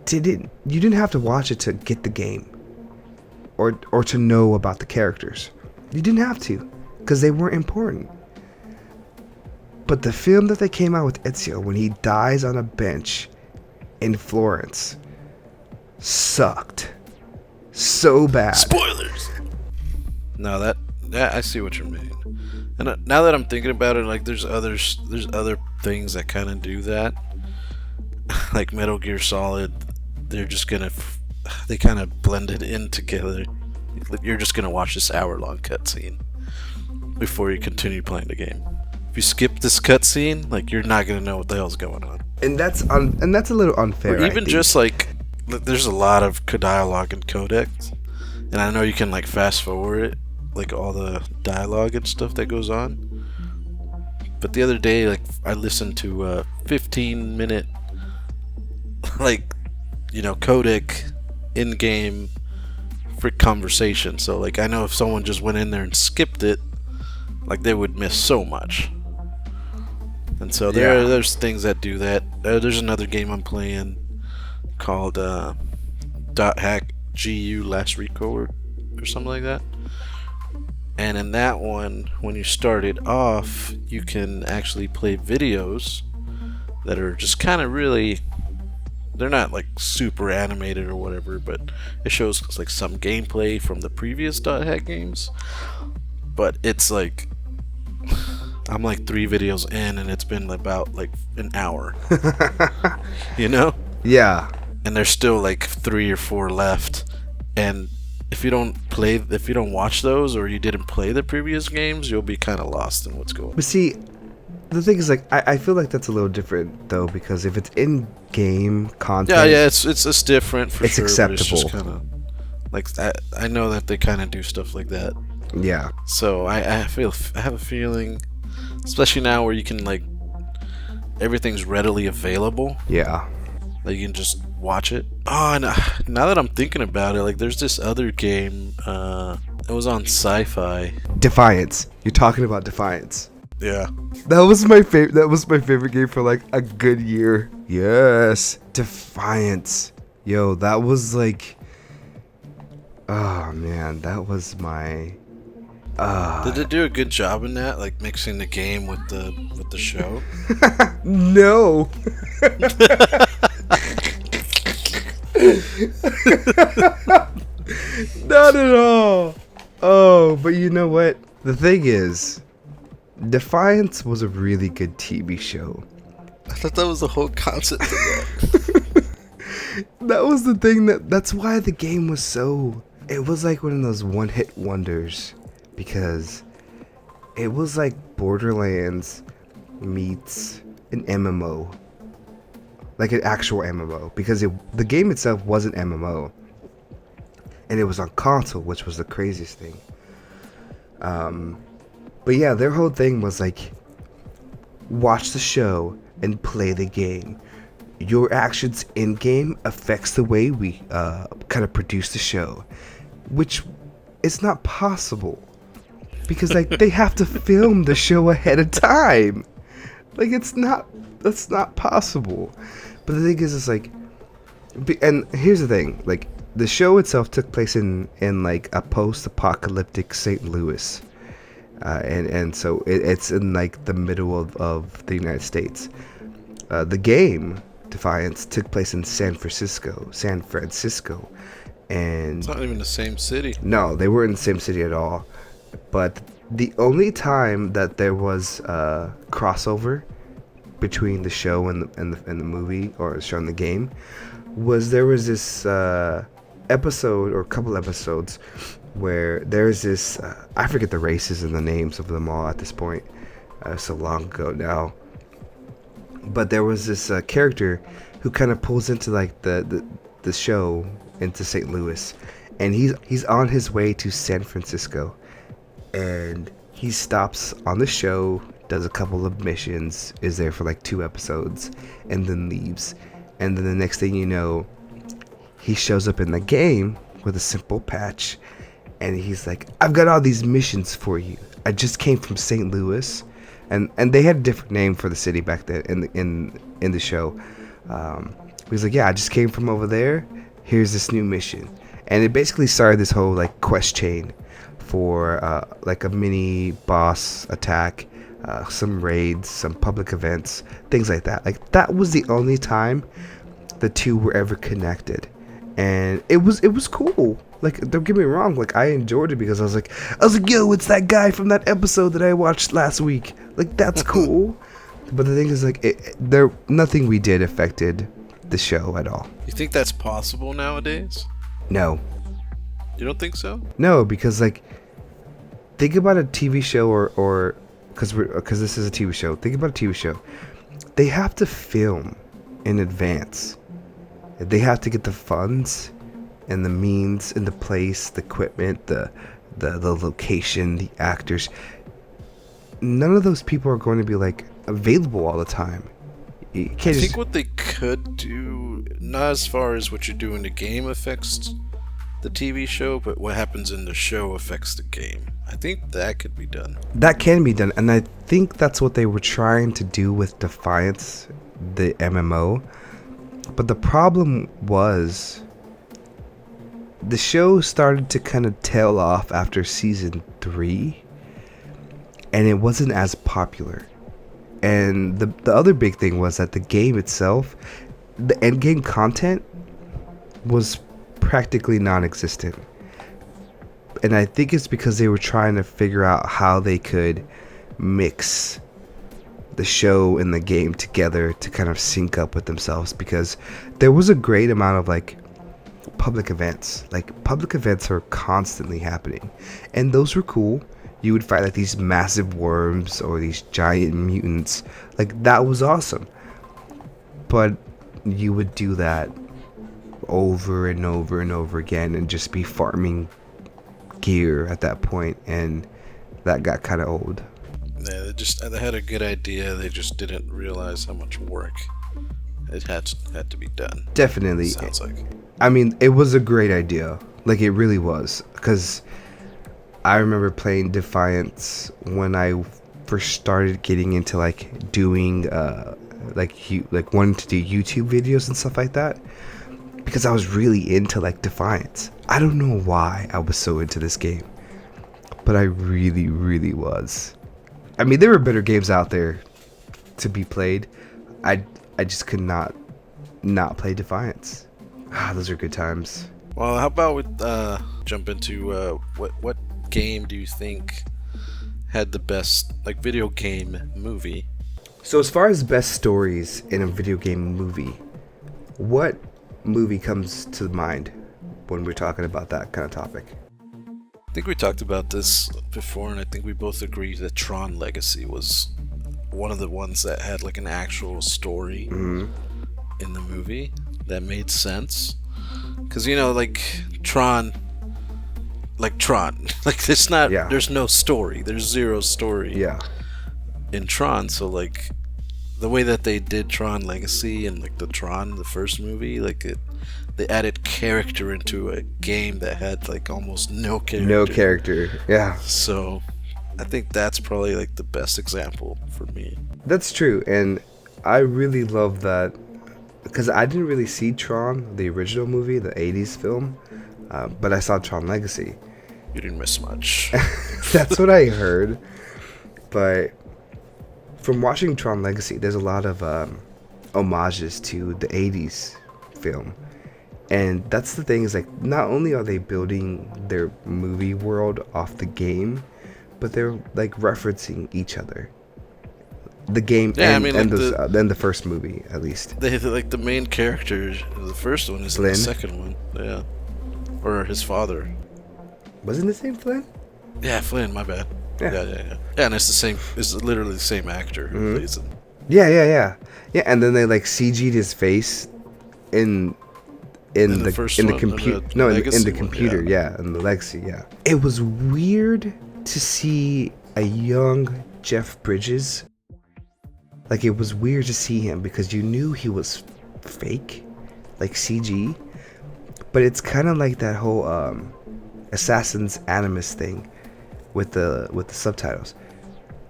You didn't have to watch it to get the game, or to know about the characters. You didn't have to, because they weren't important. But the film that they came out with Ezio when he dies on a bench in Florence sucked so bad. Spoilers. No, that I see what you mean. And now that I'm thinking about it, like there's other things that kind of do that. Like Metal Gear Solid, they kind of blended in together. You're just gonna watch this hour-long cutscene before you continue playing the game. If you skip this cutscene, like you're not gonna know what the hell's going on. And that's a little unfair. Or even just like, there's a lot of dialogue and codex, and I know you can like fast forward it, like all the dialogue and stuff that goes on. But the other day, like I listened to a 15-minute, like, you know, codec in-game frick conversation. So like I know if someone just went in there and skipped it, like they would miss so much. And so there's things that do that. There's another game I'm playing called .hack GU Last Record or something like that. And in that one, when you start it off, you can actually play videos that are just kind of really, they're not like super animated or whatever, but it shows like some gameplay from the previous .hack games. But it's like, I'm like 3 videos in and it's been about like an hour. You know? Yeah. And there's still like 3 or 4 left. And if you don't watch those, or you didn't play the previous games, you'll be kind of lost in what's going on. But see, the thing is, like, I feel like that's a little different though, because if it's in-game content, yeah, it's different for it's sure. acceptable. But it's just kind of like I know that they kind of do stuff like that. Yeah. So I have a feeling, especially now where you can like everything's readily available. Yeah. Like you can just watch it. Oh, and now that I'm thinking about it, like there's this other game. It was on Sci-Fi. Defiance. You're talking about Defiance. Yeah. That was my favorite. That was my favorite game for like a good year. Yes, Defiance. Yo, that was like. Oh man, that was my. Did they do a good job in that, like mixing the game with the show? No. Not at all. Oh, but you know what? The thing is, Defiance was a really good TV show. I thought that was the whole concept of that. That was the thing that's why the game was so. It was like one of those one-hit wonders, because it was like Borderlands meets an MMO. Like an actual MMO, because the game itself wasn't MMO, and it was on console, which was the craziest thing. But yeah, their whole thing was like, watch the show and play the game. Your actions in game affects the way we kind of produce the show, which is not possible, because like they have to film the show ahead of time. Like that's not possible. But the thing is, it's like, and here's the thing, like the show itself took place in like a post-apocalyptic St. Louis, and so it's in like the middle of the United States. The game Defiance took place in San Francisco, and It's not even the same city. no, they weren't in the same city at all. But the only time that there was crossover between the show and the movie, or the show and the game, there was this episode or a couple episodes where there's this I forget the races and the names of them all at this point, so long ago now, but there was this character who kind of pulls into like the show into St. Louis, and he's on his way to San Francisco, and he stops on the show, does a couple of missions, is there for like 2 episodes, and then leaves. And then the next thing you know, he shows up in the game with a simple patch, and he's like, I've got all these missions for you. I just came from St. Louis, and they had a different name for the city back then in the show. He's like, yeah, I just came from over there. Here's this new mission, and it basically started this whole like quest chain for like a mini boss attack, some raids, some public events, things like that. Like that was the only time the two were ever connected, and it was cool. Like, don't get me wrong, like I enjoyed it because I was like, yo, it's that guy from that episode that I watched last week. Like that's cool. But the thing is, like, nothing we did affected the show at all. You think that's possible nowadays? No. You don't think so? No, because like, think about a TV show or because this is a TV show. Think about a TV show. They have to film in advance. They have to get the funds and the means and the place, the equipment, the location, the actors. None of those people are going to be like available all the time. You can't I think what they could do, not as far as what you do in the game affects the TV show, but what happens in the show affects the game. I think that could be done. That can be done, and I think that's what they were trying to do with Defiance, the MMO. But the problem was, the show started to kind of tail off after season 3, and it wasn't as popular. And the other big thing was that the game itself, the end game content was practically non-existent. And I think it's because they were trying to figure out how they could mix the show and the game together to kind of sync up with themselves, because there was a great amount of like public events. Like public events are constantly happening, and those were cool. You would fight like these massive worms or these giant mutants. Like that was awesome. But you would do that over and over and over again and just be farming gear at that point, and that got kind of old. Yeah, they had a good idea. They just didn't realize how much work it had to be done. Definitely. Sounds like. I mean, it was a great idea. Like it really was, because I remember playing Defiance when I first started getting into like doing like wanting to do YouTube videos and stuff like that, because I was really into like Defiance. I don't know why I was so into this game, but I really, really was. I mean, there were better games out there to be played. I just could not play Defiance. Those are good times. Well, how about we jump into what game do you think had the best like video game movie? So as far as best stories in a video game movie, what movie comes to mind when we're talking about that kind of topic? I think we talked about this before, and I think we both agree that Tron Legacy was one of the ones that had like an actual story in the movie that made sense. Because, you know, like Tron, like there's not, there's no story, there's zero story in Tron. So like the way that they did Tron Legacy and like the first movie, like they added character into a game that had like almost no character. No character, yeah. So I think that's probably like the best example for me. That's true, and I really love that, because I didn't really see Tron, the original movie, the 80s film, but I saw Tron Legacy. You didn't miss much. That's what I heard. But from watching Tron Legacy, there's a lot of homages to the 80s film. And that's the thing, is like, not only are they building their movie world off the game, but they're like referencing each other. The game and the first movie, at least. They like the main character, the first one is in the second one. Yeah. Or his father. Wasn't his name Flynn? Yeah, Flynn, my bad. Yeah, and it's literally the same actor who plays him. Yeah, and then they like CG'd his face in the computer. No, in the computer, in the Legacy, It was weird to see a young Jeff Bridges. Like, it was weird to see him because you knew he was fake, like CG. But it's kind of like that whole Assassin's Animus thing with the subtitles.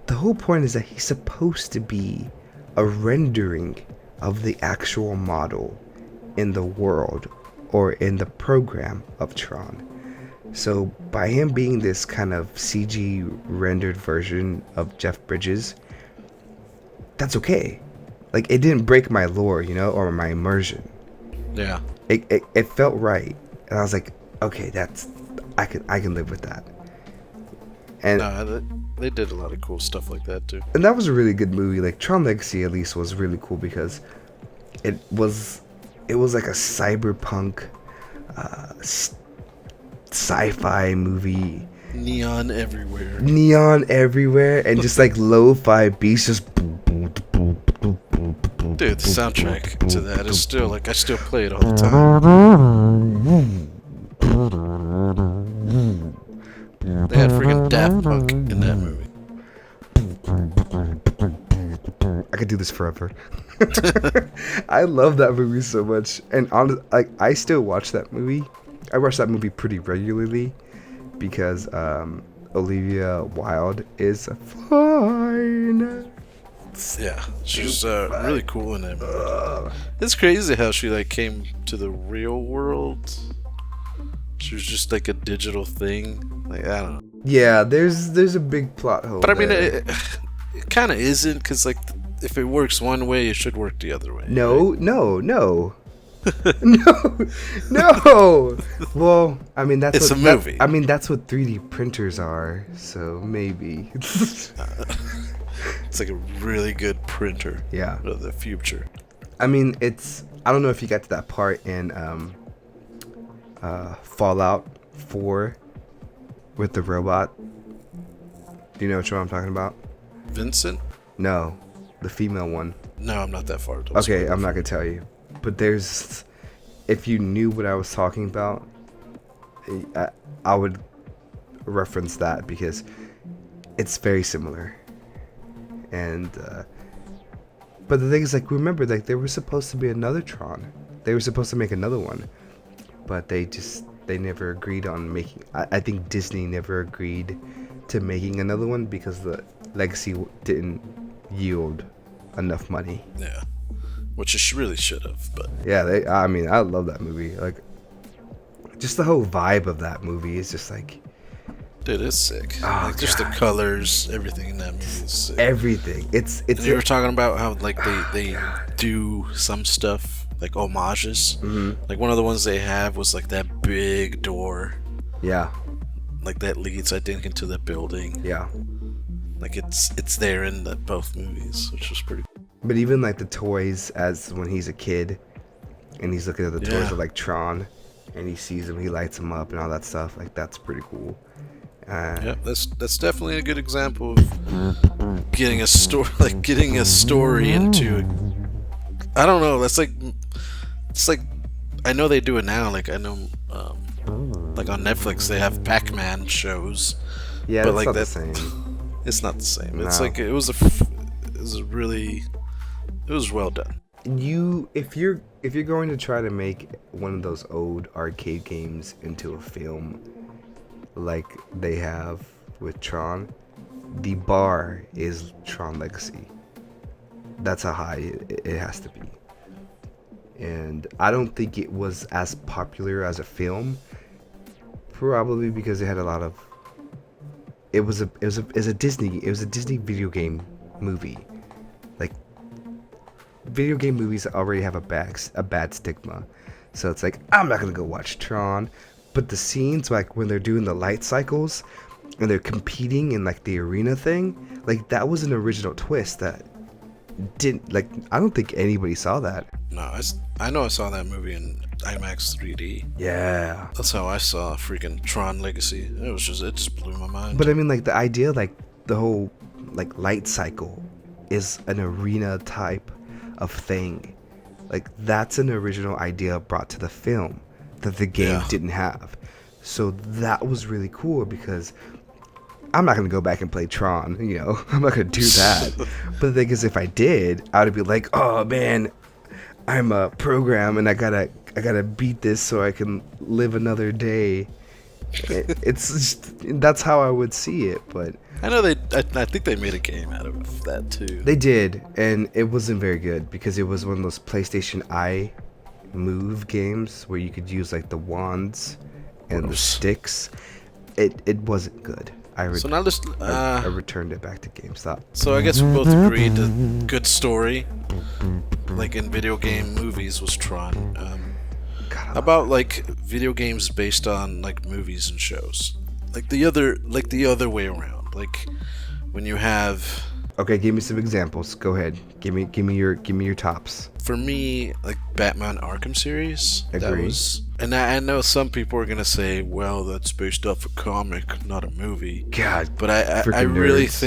The whole point is that he's supposed to be a rendering of the actual model in the world or in the program of Tron. So by him being this kind of CG rendered version of Jeff Bridges, that's okay. Like, it didn't break my lore, you know, or my immersion. Yeah. It felt right, and I was like, okay, I can live with that. And they did a lot of cool stuff like that too. And that was a really good movie. Like, Tron Legacy at least was really cool because it was like a cyberpunk sci-fi movie. Neon everywhere, and just like lo-fi beats, just dude. The soundtrack to that is still like I still play it all the time. They had freaking Daft Punk in that movie. I could do this forever. I love that movie so much, and I still watch that movie. I watch that movie pretty regularly because Olivia Wilde is fine. Yeah, she's really cool in that movie. It's crazy how she like came to the real world. She was just like a digital thing. Like, I don't know. Yeah, there's a big plot hole. But I mean, it kind of isn't, because like if it works one way, it should work the other way. No, right? no. No. Well, I mean that's a movie. That's what 3D printers are. So maybe. It's like a really good printer. Yeah. Of the future. I mean, I don't know if you got to that part in Fallout 4 with the robot. Do you know which one I'm talking about? Vincent? No, the female one. No, I'm not that far. Okay, I'm not gonna tell you. But if you knew what I was talking about, I would reference that because it's very similar. And but the thing is, like, remember, like, there was supposed to be another Tron. They were supposed to make another one, but they never agreed on making. I think Disney never agreed to making another one because the Legacy didn't yield enough money. Yeah, which it really should have. But yeah, I love that movie. Like, just the whole vibe of that movie is just like, dude, it's sick. Oh, like, just the colors, everything in that movie is sick. Everything. It's. And you were talking about how like they do some stuff like homages. Mm-hmm. Like one of the ones they have was like that big door. Yeah. Like that leads, I think, into the building. Yeah. Like it's there in both movies, which was pretty. But even like the toys, as when he's a kid, and he's looking at the toys of like Tron, and he sees them, he lights them up and all that stuff. Like, that's pretty cool. Yeah, that's definitely a good example of getting a story into. I don't know. It's like I know they do it now. Like, I know, like on Netflix they have Pac-Man shows. Yeah, but it's like not the same. It's not the same. No. It's like it was well done. If you're going to try to make one of those old arcade games into a film, like they have with Tron, the bar is Tron Legacy. That's how high it has to be. And I don't think it was as popular as a film, probably because it had a lot of. It was a Disney video game movie. Like, video game movies already have a bad stigma, so it's like, I'm not gonna go watch Tron. But the scenes, like when they're doing the light cycles and they're competing in like the arena thing, like, that was an original twist that didn't, like, I don't think anybody saw that. No, I know I saw that movie in IMAX 3D. Yeah, That's how I saw freaking Tron Legacy. It just blew my mind. but I mean, like, the idea, like the whole like light cycle is an arena type of thing. Like, that's an original idea brought to the film that the game didn't have. So that was really cool because I'm not gonna go back and play Tron, you know. I'm not gonna do that. But the thing is, if I did, I would be like, oh man, I'm a program and I gotta beat this so I can live another day It's just, that's how I would see it, but I know I think they made a game out of that too. they did, and it wasn't very good because it was one of those PlayStation Eye move games where you could use like the wands and the Gross. sticks. It wasn't good. So now this. I returned it back to GameStop. So I guess we both agreed that good story, like in video game movies, was Tron. How about like video games based on like movies and shows, like the other way around, like when you have. Okay, give me some examples. Go ahead. Give me your tops. For me, like Batman Arkham series. That Agreed. was, and I know some people are gonna say, well, that's based off a comic, not a movie. God, But I freaking really nerds.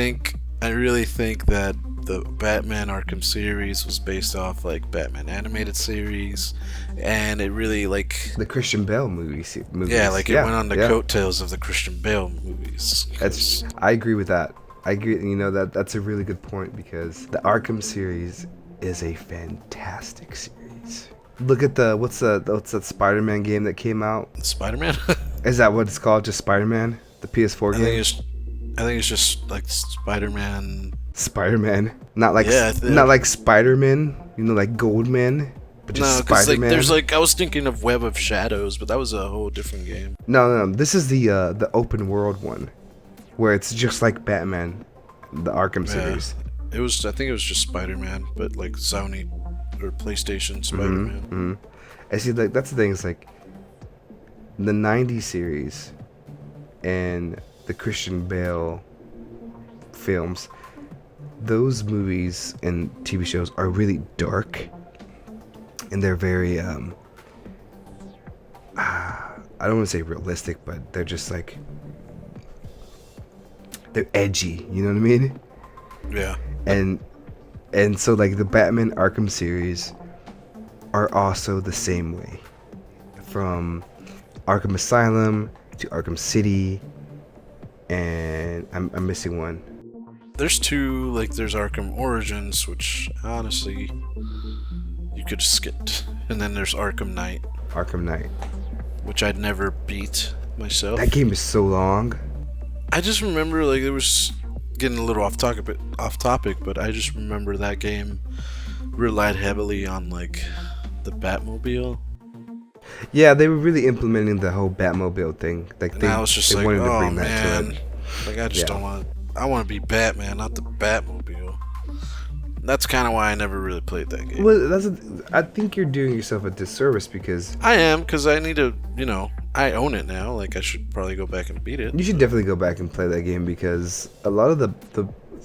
think that the Batman Arkham series was based off like Batman animated series, and it really like the Christian Bale movies. it went on the coattails of the Christian Bale movies. I agree with that. I agree. You know that's a really good point because the Arkham series is a fantastic series. Look at what's that Spider-Man game that came out? Spider-Man. Is that what it's called? Just Spider-Man? The PS4 game? I think it's just like Spider-Man. Spider-Man, not like Yeah, not like Spider-Man. You know, like Goldman, but just No, because like Spider-Man. there's like I was thinking of Web of Shadows, but that was a whole different game. No. This is the open world one, where it's just like Batman, the Arkham series. I think it was just Spider-Man, but like Sony or PlayStation Spider-Man. I see. Like that's the thing. Is like the '90s series and the Christian Bale films. Those movies and TV shows are really dark, and they're very I don't want to say realistic, but they're just like they're edgy. You know what I mean? Yeah. And so like the Batman Arkham series are also the same way, from Arkham Asylum to Arkham City, and I'm missing one. There's two, like there's Arkham Origins, which honestly you could skip, and then there's Arkham Knight, Arkham Knight. which I'd never beat myself. That game is so long. I just remember like it was getting a little off topic, but I just remember that game relied heavily on like the Batmobile. Yeah, they were really implementing the whole Batmobile thing. Like And they, I was just they like, wanted to oh bring that man, to it. like I just Yeah. don't want. I want to be Batman, not the Batmobile. That's kind of why I never really played that game. Well, I think you're doing yourself a disservice because I am, because I need to, I own it now. Like, I should probably go back and beat it. you should definitely go back and play that game because a lot of the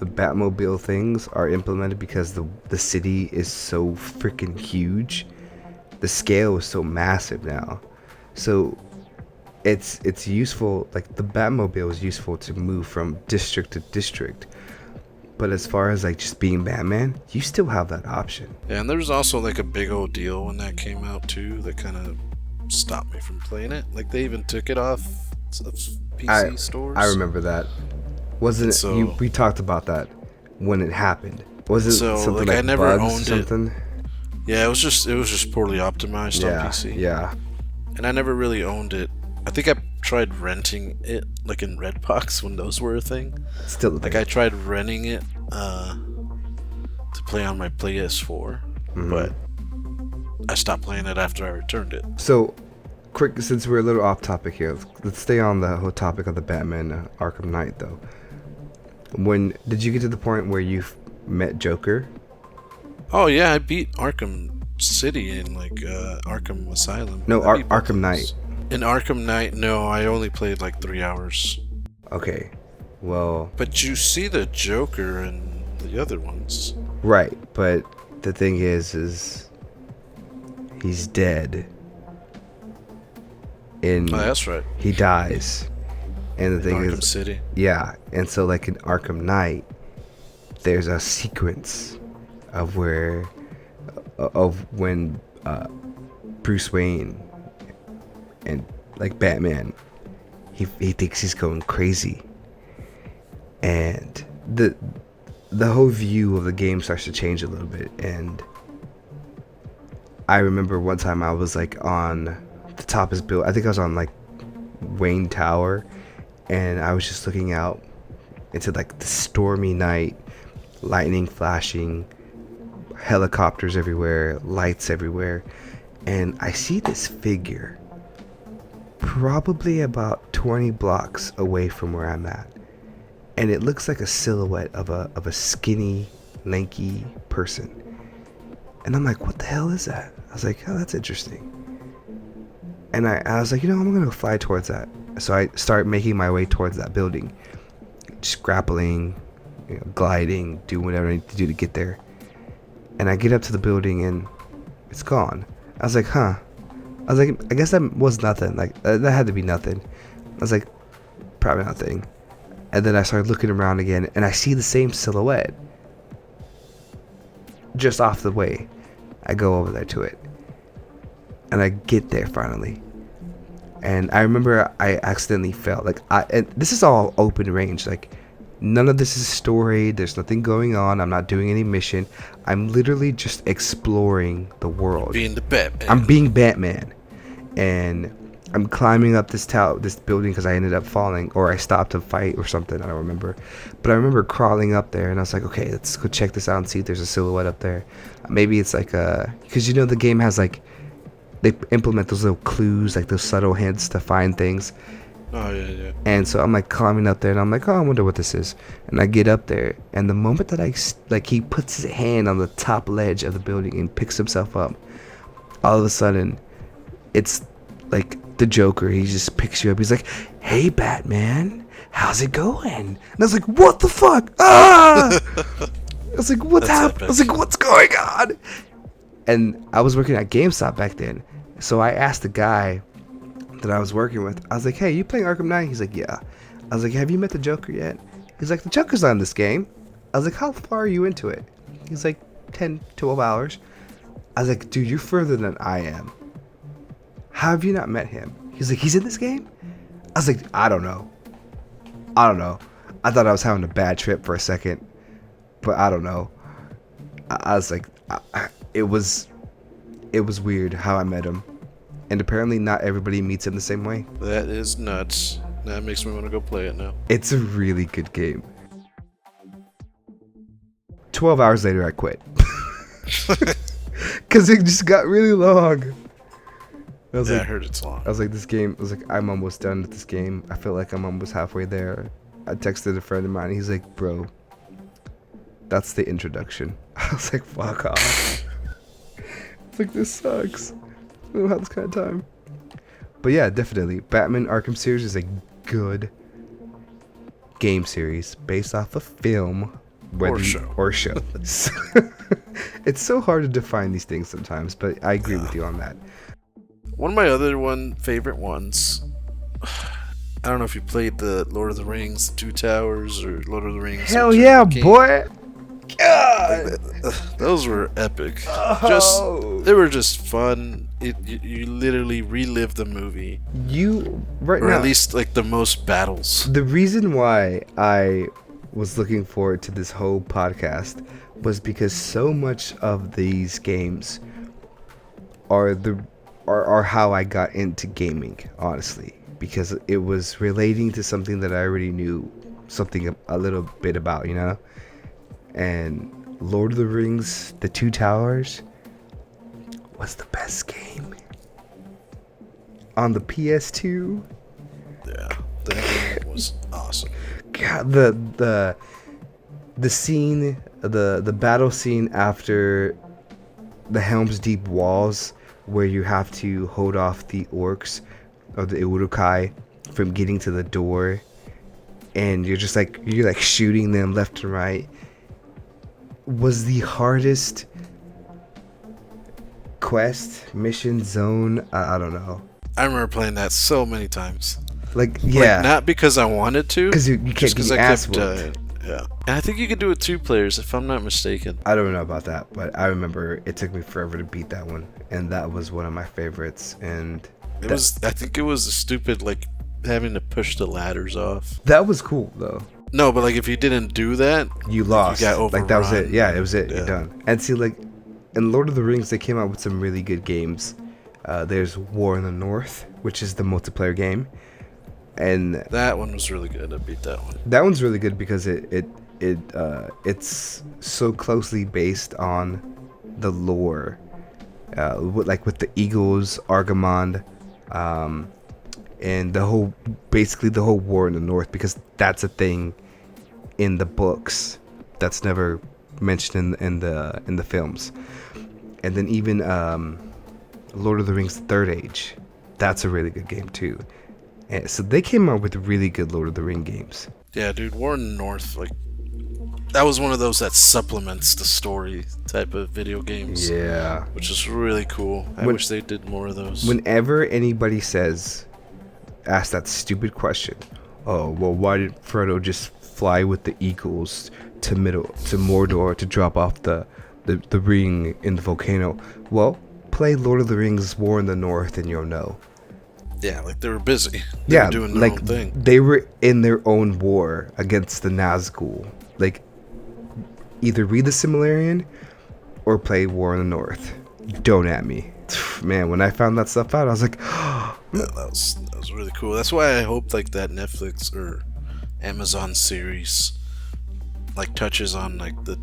Batmobile things are implemented because the city is so freaking huge. The scale is so massive now. So it's useful, like the Batmobile is useful to move from district to district. But as far as like just being Batman, you still have that option. Yeah, and there was also like a big old deal when that came out too that kind of stopped me from playing it. Like they even took it off of PC stores. I remember that. Wasn't So- it, we talked about that when it happened. Was it So, something like, I never bugs or owned it. something? Yeah, it was just poorly optimized on PC. Yeah. And I never really owned it. I think I tried renting it like in Redbox when those were a thing. Still the Like thing. I tried renting it to play on my PS4, but I stopped playing it after I returned it. So, quick, since we're a little off topic here, let's stay on the whole topic of the Batman Arkham Knight, though. When did you get to the point where you met Joker? Oh yeah, I beat Arkham City in like Arkham Asylum. No, I beat both Arkham of Knight. those. In Arkham Knight, no, I only played like 3 hours. Okay, well, But you see the Joker and the other ones. right, but the thing is he's dead. Oh, that's right. He dies. And the In thing Arkham is, City. yeah, and so like in Arkham Knight, there's a sequence of when Bruce Wayne and like Batman, he thinks he's going crazy, and the whole view of the game starts to change a little bit. And I remember one time I was like on the top of his build. I think I was on like Wayne Tower, and I was just looking out into like the stormy night, lightning flashing, helicopters everywhere, lights everywhere, and I see this figure probably about 20 blocks away from where I'm at, and it looks like a silhouette of a skinny, lanky person. And I'm like, what the hell is that? I was like, oh, that's interesting. And I was like, I'm gonna go fly towards that. So I start making my way towards that building, just grappling, gliding, doing whatever I need to do to get there. And I get up to the building and it's gone. I was like, huh. I was like, I guess that was nothing. Like, that had to be nothing. I was like, probably nothing. And then I started looking around again, and I see the same silhouette just off the way. I go over there to it, and I get there finally. And I remember I accidentally fell. Like, and this is all open range. Like, none of this is story. There's nothing going on. I'm not doing any mission. I'm literally just exploring the world. Being the Batman. I'm being Batman. And I'm climbing up this building because I ended up falling, or I stopped to fight or something. I don't remember. But I remember crawling up there, and I was like, okay, let's go check this out and see if there's a silhouette up there. Maybe it's like because the game has like, they implement those little clues, like those subtle hints to find things. Oh, yeah. And so I'm like climbing up there, and I'm like, oh, I wonder what this is. And I get up there, and the moment that he puts his hand on the top ledge of the building and picks himself up, all of a sudden, it's like the Joker. He just picks you up. He's like, hey, Batman, how's it going? And I was like, what the fuck? Ah! I was like, what's happening? I was like, what's going on? And I was working at GameStop back then. So I asked the guy that I was working with, I was like, hey, you playing Arkham Knight? He's like, yeah. I was like, have you met the Joker yet? He's like, the Joker's not in this game. I was like, how far are you into it? He's like, 10, 12 hours. I was like, dude, you're further than I am. How have you not met him? He's like, he's in this game? I was like, I don't know. I thought I was having a bad trip for a second, but I don't know. I was like, it was weird how I met him. And apparently not everybody meets him the same way. That is nuts. That makes me want to go play it now. It's a really good game. 12 hours later, I quit. Because it just got really long. I heard it's long. I was like, I'm almost done with this game. I feel like I'm almost halfway there. I texted a friend of mine. He's like, bro, that's the introduction. I was like, fuck off. It's like, this sucks. I don't have this kind of time. But yeah, definitely. Batman Arkham series is a good game series based off a film. Or show. It's so hard to define these things sometimes, but I agree with you on that. One of my other favorite ones, I don't know if you played the Lord of the Rings, the Two Towers, or Lord of the Rings. Hell yeah, boy! God! Those were epic. Oh. They were just fun. You literally relive the movie. Or at least like the most battles. The reason why I was looking forward to this whole podcast was because so much of these games are how I got into gaming, honestly, because it was relating to something that I already knew something a little bit about, and Lord of the Rings, The Two Towers was the best game on the PS2. Yeah, that game was awesome. God, the scene, the battle scene after the Helm's Deep walls, where you have to hold off the orcs or the Urukai from getting to the door, and you're shooting them left and right, was the hardest quest, mission, zone. I don't know. I remember playing that so many times. Yeah. Not because I wanted to. Because you can't get your ass whooped. Yeah. And I think you could do it 2 players, if I'm not mistaken. I don't know about that, but I remember it took me forever to beat that one, and that was one of my favorites. And I think it was stupid, having to push the ladders off. That was cool though. No, but if you didn't do that, you lost. You got overrun. That was it. Yeah, it was it. Yeah. You're done. And see, in Lord of the Rings, they came out with some really good games. There's War in the North, which is the multiplayer game. And That one was really good. I beat that one. that one's really good because it's so closely based on the lore, with the eagles, Argamond, and basically the whole war in the north, because that's a thing in the books that's never mentioned in the films. And then even Lord of the Rings: The Third Age, that's a really good game too. And so they came out with really good Lord of the Ring games. Yeah, dude, War in the North, like, that was one of those that supplements the story type of video games. Yeah. Which is really cool. I wish they did more of those. Whenever anybody asks that stupid question, oh, well, why did Frodo just fly with the eagles to Mordor to drop off the ring in the volcano? Well, play Lord of the Rings: War in the North and you'll know. Yeah, like they were busy. They were doing their own thing. They were in their own war against the Nazgul. Like, either read the Silmarillion or play War in the North. Don't at me. Man, when I found that stuff out, I was like, yeah, that was really cool. That's why I hope like that Netflix or Amazon series like touches on like the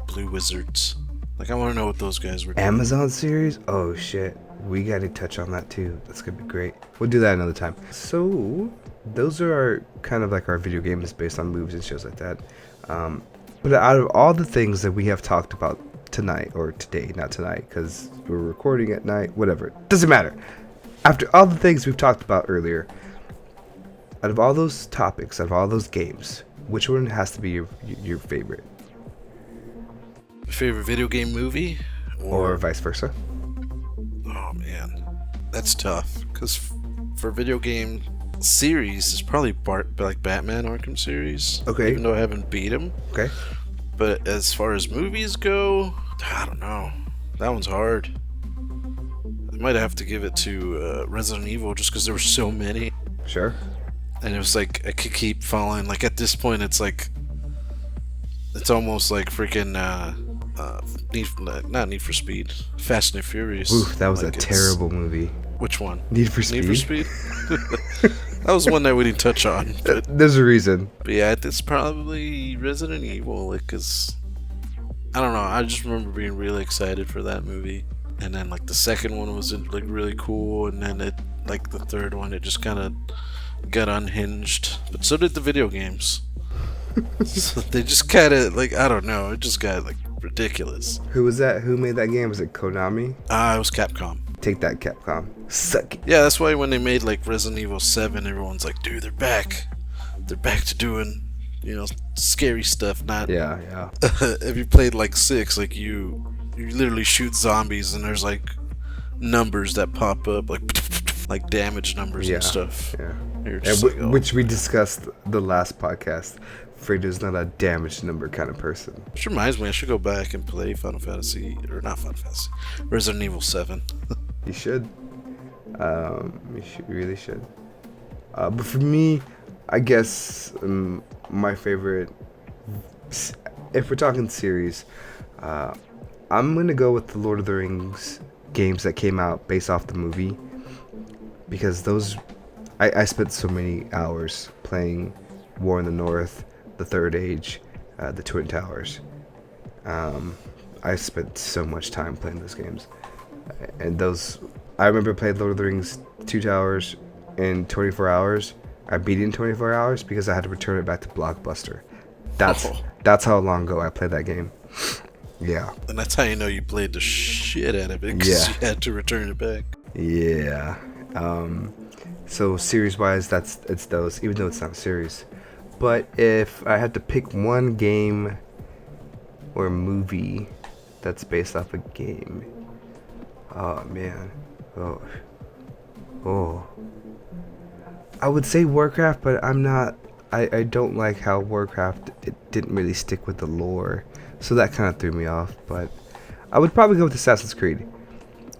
Blue Wizards. Like, I want to know what those guys were doing. Amazon series? Oh shit. We got to touch on that too. That's going to be great. We'll do that another time. So, those are our video games based on movies and shows like that. But out of all the things that we have talked about tonight, or today, not tonight, because we're recording at night, whatever. Doesn't matter. After all the things we've talked about earlier, out of all those topics, out of all those games, which one has to be your favorite? Favorite video game movie? Or vice versa? Oh man, that's tough. Because for video game series, it's probably like Batman Arkham series. Okay. Even though I haven't beat him. Okay. But as far as movies go, I don't know. That one's hard. I might have to give it to Resident Evil just because there were so many. Sure. And it was like, I could keep following. Like, at this point, it's like, it's almost like freaking, not Need for Speed, Fast and Furious. Oof, that was like, a terrible movie. Which one? Need for Speed? Need for Speed? That was one that we didn't touch on. But There's a reason. yeah, it's probably Resident Evil, like, cause I don't know. I just remember being really excited for that movie, and then like the second one was like really cool, and then the third one, it just kind of got unhinged. But so did the video games. So they just kind of like, I don't know. It just got like ridiculous. Who was that? Who made that game? Was it Konami? It was Capcom. Take that, Capcom. Suck it. Yeah, that's why when they made like Resident Evil 7, everyone's like, dude, they're back. They're back to doing, scary stuff. Not Yeah. if you played like 6, like you literally shoot zombies and there's like numbers that pop up, like damage numbers and stuff. Yeah. You're just Which we discussed the last podcast. Fredo's not a damage number kind of person. Which reminds me, I should go back and play Resident Evil 7. You should. Really should. But for me, I guess my favorite, if we're talking series, I'm gonna go with the Lord of the Rings games that came out based off the movie, because those, I spent so many hours playing War in the North, the Third Age, the Twin Towers. I spent so much time playing those games, and those. I remember playing Lord of the Rings 2 Towers in 24 hours. I beat it in 24 hours because I had to return it back to Blockbuster. That's how long ago I played that game. Yeah. And that's how you know you played the shit out of it, because you had to return it back. Yeah. So series-wise, it's those, even though it's not a series. But if I had to pick one game or movie that's based off a game, oh man, oh, I would say Warcraft, but I'm not. I don't like how Warcraft, it didn't really stick with the lore, so that kind of threw me off. But I would probably go with Assassin's Creed,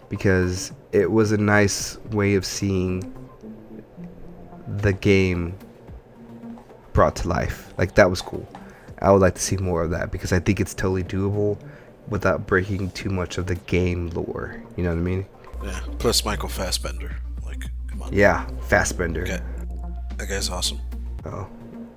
because it was a nice way of seeing the game brought to life. Like, that was cool. I would like to see more of that, because I think it's totally doable without breaking too much of the game lore. You know what I mean? Yeah. Plus Michael Fassbender. Like, come on. Yeah, Fassbender. That guy's awesome. Oh,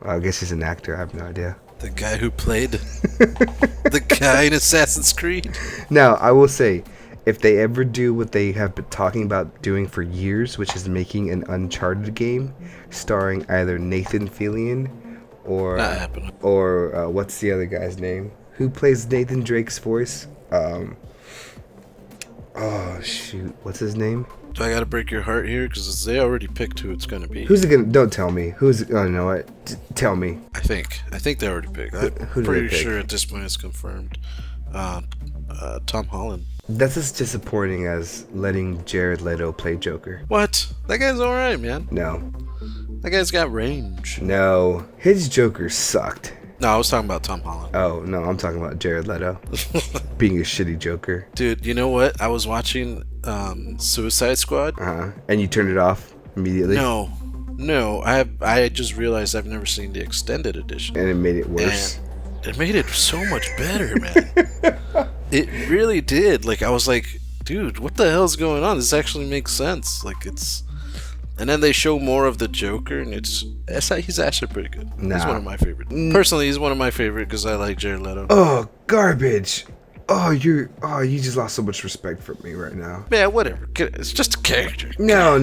well, I guess he's an actor. I have no idea. The guy who played the guy in Assassin's Creed. Now, I will say, if they ever do what they have been talking about doing for years, which is making an Uncharted game starring either Nathan Fillion or Not happening. or what's the other guy's name? Who plays Nathan Drake's voice? Oh shoot, what's his name? Do I gotta break your heart here? Because they already picked who it's gonna be. Who's it gonna? Don't tell me. Who's? Oh, no, what? Tell me. I think they already picked. I'm Who did they pretty pick? sure at this point it's confirmed. Tom Holland. That's as disappointing as letting Jared Leto play Joker. What? That guy's alright, man. No, That guy's got range. no, his Joker sucked. No, I was talking about Tom Holland. Oh no, I'm talking about Jared Leto being a shitty Joker. Dude, you know what? I was watching Suicide Squad. And you turned it off immediately. No, I just realized I've never seen the extended edition. And it made it worse. And it made it so much better, man. It really did. Like, I was like, dude, what the hell's going on? This actually makes sense. Like, it's... And then they show more of the Joker, and he's actually pretty good. He's Nah. one of my favorite. Personally, he's one of my favorite because I like Jared Leto. Oh, garbage. You just lost so much respect for me right now. Yeah, whatever. It's just a character. No.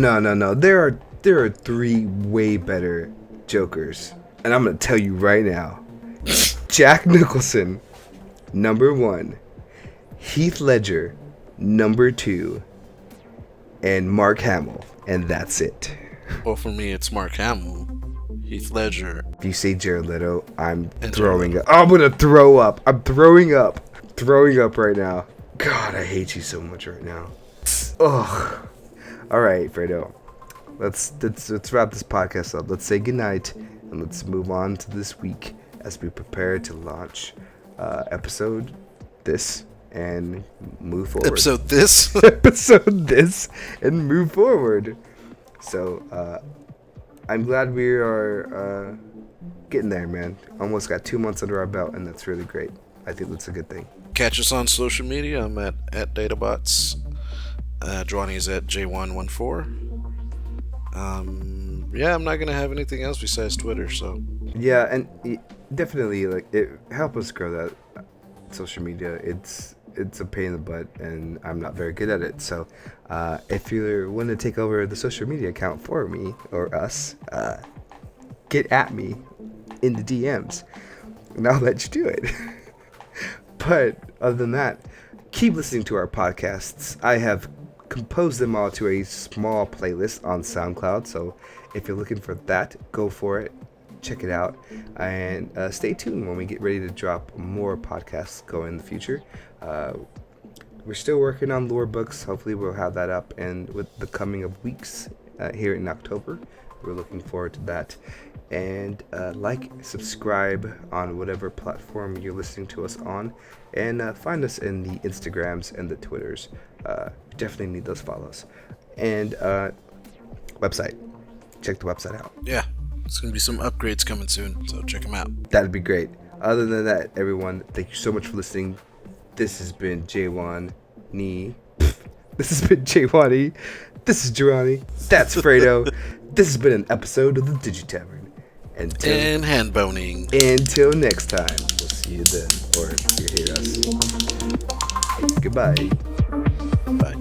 There are 3 way better Jokers. And I'm gonna tell you right now. Jack Nicholson, number 1. Heath Ledger, number 2. And Mark Hamill. And that's it. Well, for me, it's Mark Hamill, Heath Ledger. If you say Jared Leto, I'm And throwing up. I'm gonna throw up. I'm throwing up. Throwing up right now. God, I hate you so much right now. Ugh. All right, Fredo. Let's wrap this podcast up. Let's say goodnight and let's move on to this week as we prepare to launch episode this and move forward. Episode this? Episode this and move forward. So I'm glad we are getting there, man. Almost got 2 months under our belt, and that's really great. I think that's a good thing. Catch us on social media. I'm at Databots. Jwany is at J114. Yeah, I'm not gonna have anything else besides Twitter. So Yeah, and definitely help us grow that social media. It's a pain in the butt, and I'm not very good at it. So if you want to take over the social media account for me or us, get at me in the DMs, and I'll let you do it. But other than that, keep listening to our podcasts. I have composed them all to a small playlist on SoundCloud, so if you're looking for that, go for it. Check it out, and stay tuned when we get ready to drop more podcasts going in the future. We're still working on lore books. Hopefully we'll have that up, and with the coming of weeks here in October, we're looking forward to that. And subscribe on whatever platform you're listening to us on, and find us in the Instagrams and the Twitters. Definitely need those follows. And website, check the website out. yeah, there's gonna be some upgrades coming soon. So check them out. That'd be great. Other than that, everyone, thank you so much for listening. This has been Jwany. This has been Jwany. This is Jwany. That's Fredo. This has been an episode of the DigiTavern. And hand boning. Until next time, we'll see you then, or you hear us. Goodbye. Bye.